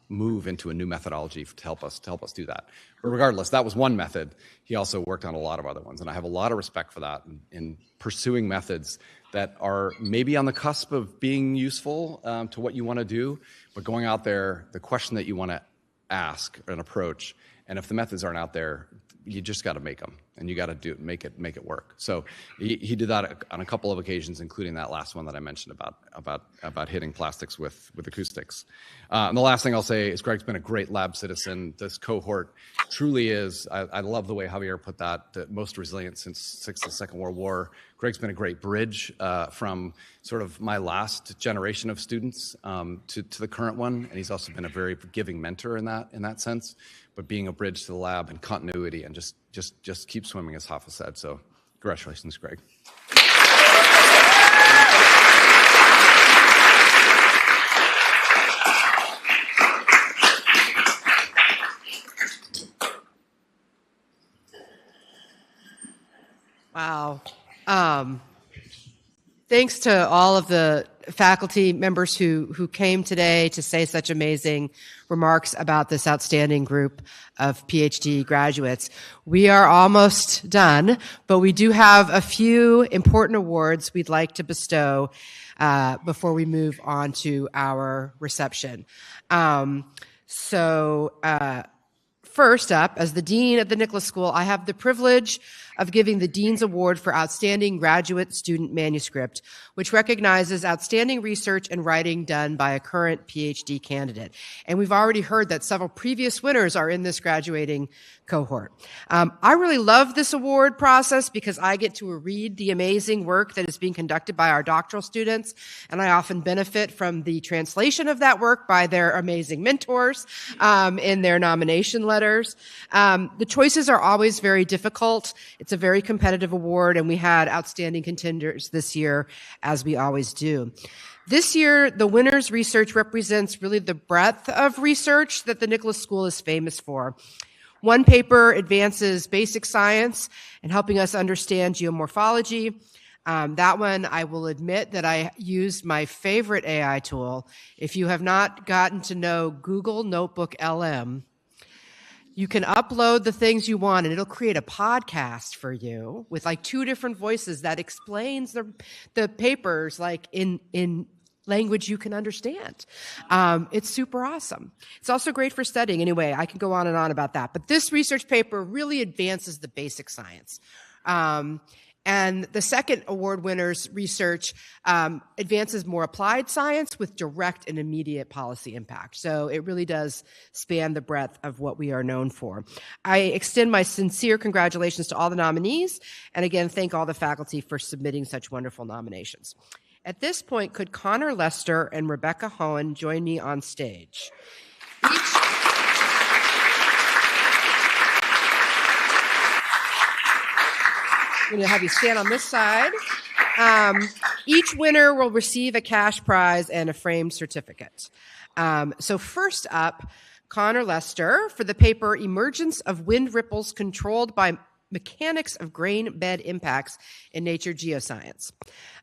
move into a new methodology to help us do that. But regardless, that was one method. He also worked on a lot of other ones, and I have a lot of respect for that in pursuing methods that are maybe on the cusp of being useful to what you want to do, but going out there, the question that you want to ask and approach, and if the methods aren't out there, you just got to make them. and you got to make it work. So he did that on a couple of occasions, including that last one that I mentioned about hitting plastics with acoustics. And the last thing I'll say is Greg's been a great lab citizen. This cohort truly is, I love the way Javier put that, the most resilient since the Second World War. Greg's been a great bridge from sort of my last generation of students to the current one, and he's also been a very giving mentor in that sense. But being a bridge to the lab and continuity and just keep swimming, as Hafa said. So congratulations, Greg. Wow. Thanks to all of the faculty members who came today to say such amazing remarks about this outstanding group of PhD graduates. We are almost done, but we do have a few important awards we'd like to bestow before we move on to our reception. First up, as the Dean of the Nicholas School, I have the privilege of giving the Dean's Award for Outstanding Graduate Student Manuscript, which recognizes outstanding research and writing done by a current PhD candidate. And we've already heard that several previous winners are in this graduating cohort. I really love this award process because I get to read the amazing work that is being conducted by our doctoral students, and I often benefit from the translation of that work by their amazing mentors in their nomination letters. The choices are always very difficult. It's a very competitive award, and we had outstanding contenders this year, as we always do. This year, the winner's research represents really the breadth of research that the Nicholas School is famous for. One paper advances basic science and helping us understand geomorphology. That one, I will admit that I used my favorite AI tool. If you have not gotten to know Google Notebook LM, you can upload the things you want and it'll create a podcast for you with like 2 different voices that explains the papers like in language you can understand. It's super awesome. It's also great for studying. Anyway, I can go on and on about that. But this research paper really advances the basic science. And the second award winner's research advances more applied science with direct and immediate policy impact. So it really does span the breadth of what we are known for. I extend my sincere congratulations to all the nominees, and again, thank all the faculty for submitting such wonderful nominations. At this point, could Connor Lester and Rebecca Hohen join me on stage? I'm going to have you stand on this side. Each winner will receive a cash prize and a framed certificate. So first up, Connor Lester for the paper Emergence of Wind Ripples Controlled by Mechanics of Grain Bed Impacts in Nature Geoscience.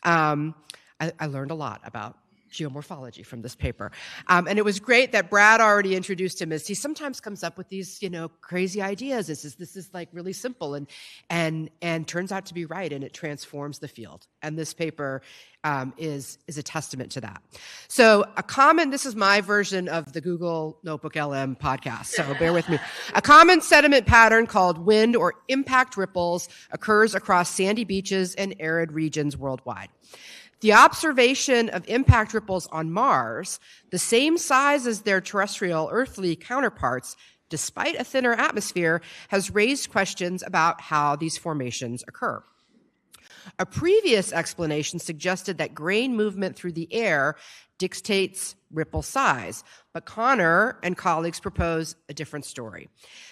I learned a lot about geomorphology from this paper. And it was great that Brad already introduced him as he sometimes comes up with these, crazy ideas. This is like really simple and turns out to be right, and it transforms the field. And this paper is a testament to that. So this is my version of the Google Notebook LM podcast, so bear with me. A common sediment pattern called wind or impact ripples occurs across sandy beaches and arid regions worldwide. The observation of impact ripples on Mars, the same size as their terrestrial earthly counterparts, despite a thinner atmosphere, has raised questions about how these formations occur. A previous explanation suggested that grain movement through the air dictates ripple size, but Connor and colleagues propose a different story.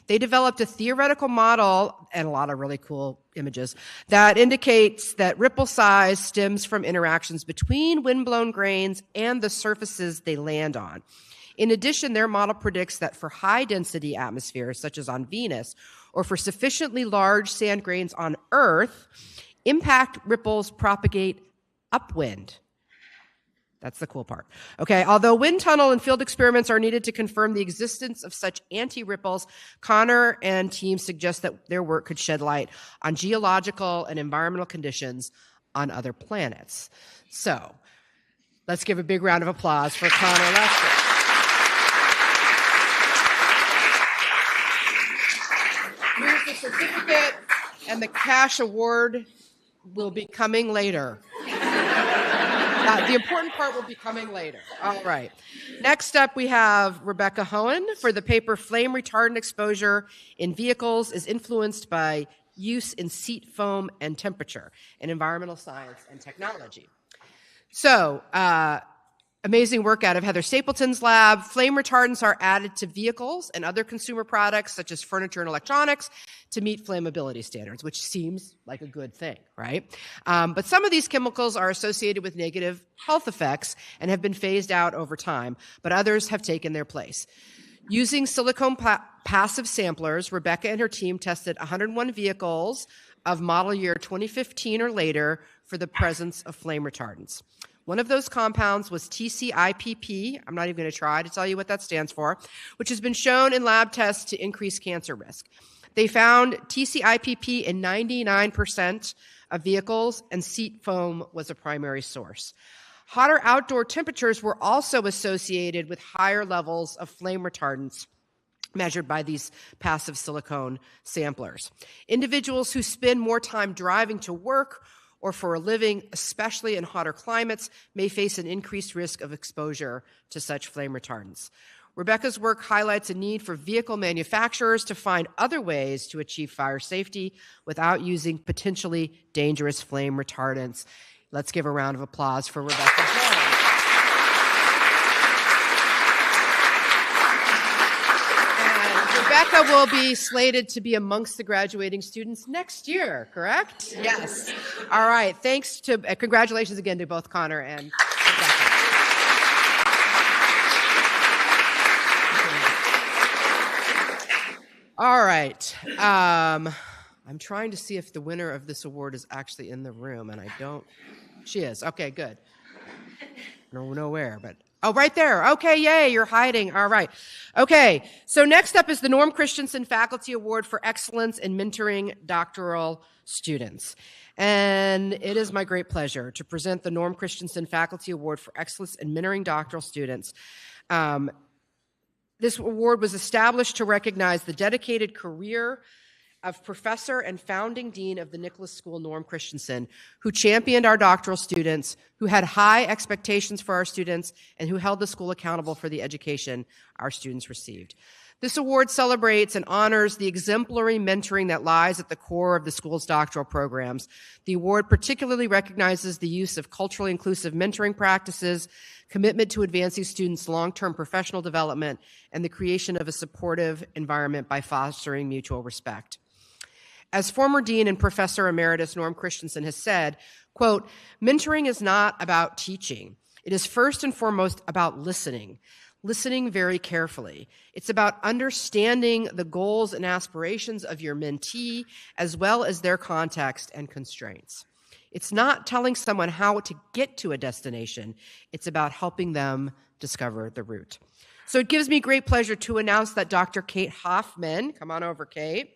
They developed a theoretical model and a lot of really cool images that indicates that ripple size stems from interactions between windblown grains and the surfaces they land on. In addition, their model predicts that for high-density atmospheres, such as on Venus, or for sufficiently large sand grains on Earth, impact ripples propagate upwind. That's the cool part. Okay, although wind tunnel and field experiments are needed to confirm the existence of such anti-ripples, Connor and team suggest that their work could shed light on geological and environmental conditions on other planets. So, let's give a big round of applause for Connor Lester. Here's the certificate And the cash award will be coming later. The important part will be coming later. All right. Next up, we have Rebecca Hohen for the paper Flame Retardant Exposure in Vehicles is Influenced by Use in Seat Foam and Temperature in Environmental Science and Technology. So, amazing work out of Heather Stapleton's lab. Flame retardants are added to vehicles and other consumer products such as furniture and electronics to meet flammability standards, which seems like a good thing, right? But some of these chemicals are associated with negative health effects and have been phased out over time, but others have taken their place. Using silicone passive samplers, Rebecca and her team tested 101 vehicles of model year 2015 or later for the presence of flame retardants. One of those compounds was TCIPP. I'm not even going to try to tell you what that stands for, which has been shown in lab tests to increase cancer risk. They found TCIPP in 99% of vehicles, and seat foam was a primary source. Hotter outdoor temperatures were also associated with higher levels of flame retardants measured by these passive silicone samplers. Individuals who spend more time driving to work or for a living, especially in hotter climates, may face an increased risk of exposure to such flame retardants. Rebecca's work highlights a need for vehicle manufacturers to find other ways to achieve fire safety without using potentially dangerous flame retardants. Let's give a round of applause for Rebecca. Rebecca will be slated to be amongst the graduating students next year, correct? Yes. All right. Thanks to, congratulations again to both Connor and Rebecca. All right. I'm trying to see if the winner of this award is actually in the room, and I don't. She is. Okay, good. I don't know where, but. Oh, right there. Okay, yay, you're hiding. All right. Okay, so next up is the Norm Christensen Faculty Award for Excellence in Mentoring Doctoral Students. And it is my great pleasure to present the Norm Christensen Faculty Award for Excellence in Mentoring Doctoral Students. This award was established to recognize the dedicated career of Professor and founding Dean of the Nicholas School, Norm Christensen, who championed our doctoral students, who had high expectations for our students, and who held the school accountable for the education our students received. This award celebrates and honors the exemplary mentoring that lies at the core of the school's doctoral programs. The award particularly recognizes the use of culturally inclusive mentoring practices, commitment to advancing students' long-term professional development, and the creation of a supportive environment by fostering mutual respect. As former dean and professor emeritus Norm Christensen has said, quote, mentoring is not about teaching. It is first and foremost about listening very carefully. It's about understanding the goals and aspirations of your mentee as well as their context and constraints. It's not telling someone how to get to a destination. It's about helping them discover the route. So it gives me great pleasure to announce that Dr. Kate Hoffman, come on over, Kate.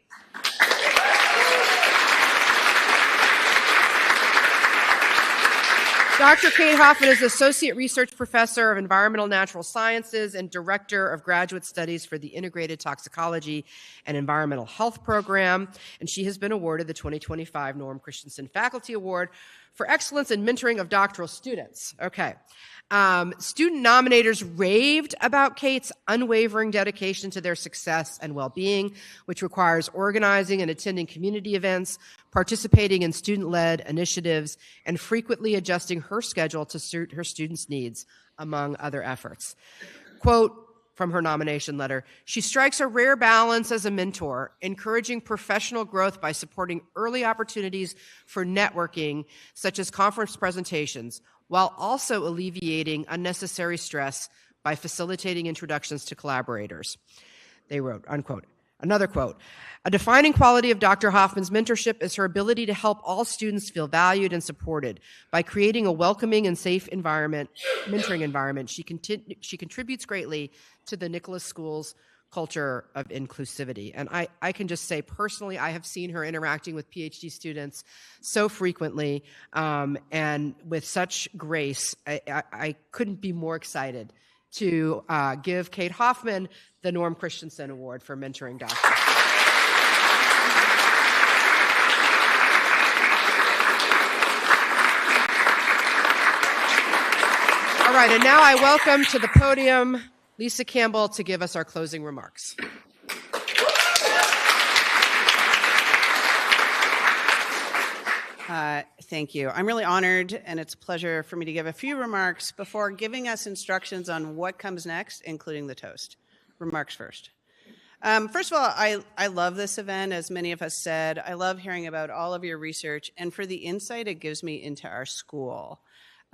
Dr. Kate Hoffman is Associate Research Professor of Environmental Natural Sciences and Director of Graduate Studies for the Integrated Toxicology and Environmental Health Program, and she has been awarded the 2025 Norm Christensen Faculty Award for Excellence in Mentoring of Doctoral Students. Okay. Student nominators raved about Kate's unwavering dedication to their success and well-being, which requires organizing and attending community events, participating in student-led initiatives, and frequently adjusting her schedule to suit her students' needs, among other efforts. Quote from her nomination letter, she strikes a rare balance as a mentor, encouraging professional growth by supporting early opportunities for networking, such as conference presentations, while also alleviating unnecessary stress by facilitating introductions to collaborators. They wrote, unquote. Another quote, a defining quality of Dr. Hoffman's mentorship is her ability to help all students feel valued and supported. By creating a welcoming and safe mentoring environment, she contributes greatly to the Nicholas School's culture of inclusivity. And I can just say personally, I have seen her interacting with PhD students so frequently and with such grace. I couldn't be more excited to give Kate Hoffman the Norm Christensen Award for mentoring doctors. All right, and now I welcome to the podium Lisa Campbell to give us our closing remarks. Thank you. I'm really honored, and it's a pleasure for me to give a few remarks before giving us instructions on what comes next, including the toast. Remarks first. First of all, I love this event, as many of us said. I love hearing about all of your research and for the insight it gives me into our school.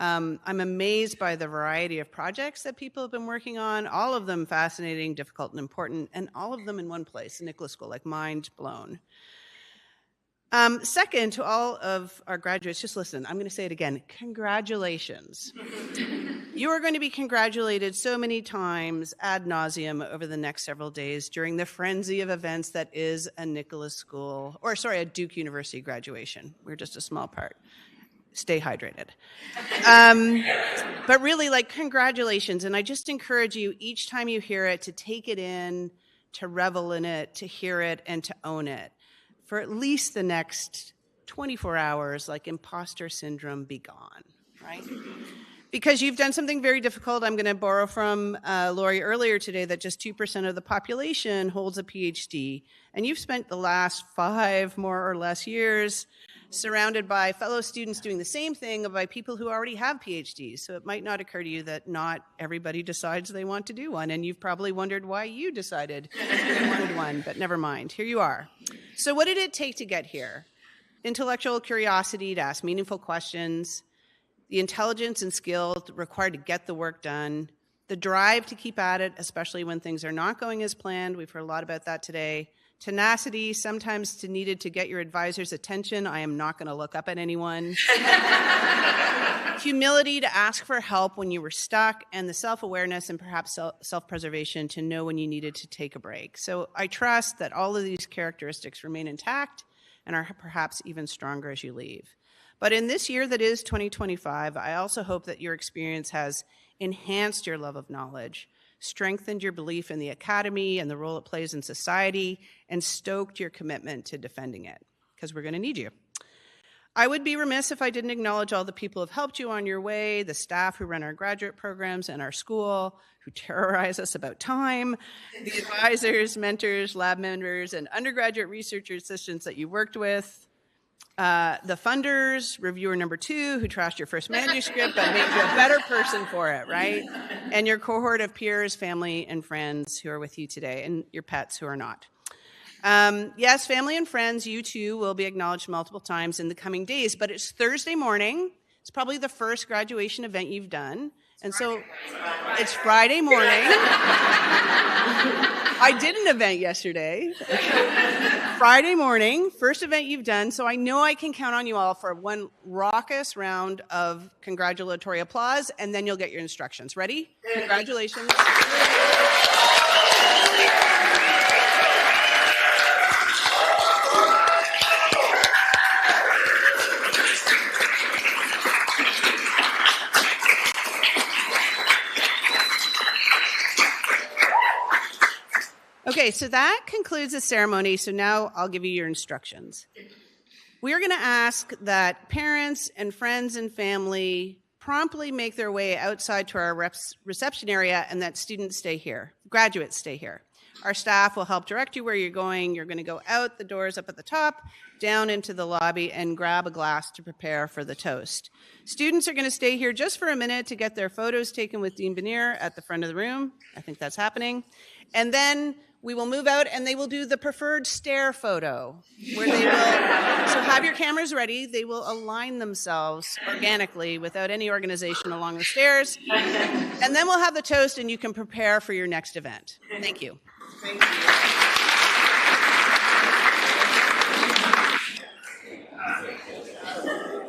I'm amazed by the variety of projects that people have been working on, all of them fascinating, difficult, and important, and all of them in one place, the Nicholas School, like mind blown. Second, to all of our graduates, just listen, I'm going to say it again, congratulations. You are going to be congratulated so many times ad nauseum over the next several days during the frenzy of events that is a Nicholas School, or sorry, a Duke University graduation. We're just a small part. Stay hydrated. But really, like, congratulations. And I just encourage you each time you hear it to take it in, to revel in it, to hear it, and to own it. For at least the next 24 hours, like imposter syndrome be gone, right? Because you've done something very difficult. I'm going to borrow from Lori earlier today that just 2% of the population holds a PhD. And you've spent the last 5 more or less years surrounded by fellow students doing the same thing, by people who already have PhDs. So it might not occur to you that not everybody decides they want to do one, and you've probably wondered why you decided you wanted one, but never mind, here you are. So what did it take to get here? Intellectual curiosity to ask meaningful questions, the intelligence and skill required to get the work done, the drive to keep at it, especially when things are not going as planned. We've heard a lot about that today. Tenacity, sometimes needed to get your advisor's attention. I am not going to look up at anyone. Humility to ask for help when you were stuck, and the self-awareness and perhaps self-preservation to know when you needed to take a break. So I trust that all of these characteristics remain intact and are perhaps even stronger as you leave. But in this year that is 2025, I also hope that your experience has enhanced your love of knowledge, strengthened your belief in the academy and the role it plays in society, and stoked your commitment to defending it, because we're going to need you. I would be remiss if I didn't acknowledge all the people who have helped you on your way, the staff who run our graduate programs and our school, who terrorize us about time, the advisors, mentors, lab members, and undergraduate researcher assistants that you worked with, the funders, reviewer number 2, who trashed your first manuscript but made you a better person for it, right? And your cohort of peers, family, and friends who are with you today, and your pets who are not. Yes, family and friends, you too will be acknowledged multiple times in the coming days, but it's Thursday morning. It's probably the first graduation event you've done. And so it's Friday morning. I did an event yesterday. Friday morning, first event you've done, so I know I can count on you all for one raucous round of congratulatory applause, and then you'll get your instructions. Ready? Congratulations. Okay, so that concludes the ceremony. So now I'll give you your instructions. We are going to ask that parents and friends and family promptly make their way outside to our reception area, and that students stay here, graduates stay here. Our staff will help direct you where you're going. You're going to go out the doors up at the top, down into the lobby, and grab a glass to prepare for the toast. Students are going to stay here just for a minute to get their photos taken with Dean Bonnier at the front of the room. I think that's happening. And then we will move out, and they will do the preferred stare photo, where they will, so have your cameras ready. They will align themselves organically without any organization along the stairs. And then we'll have the toast, and you can prepare for your next event. Thank you. Thank you.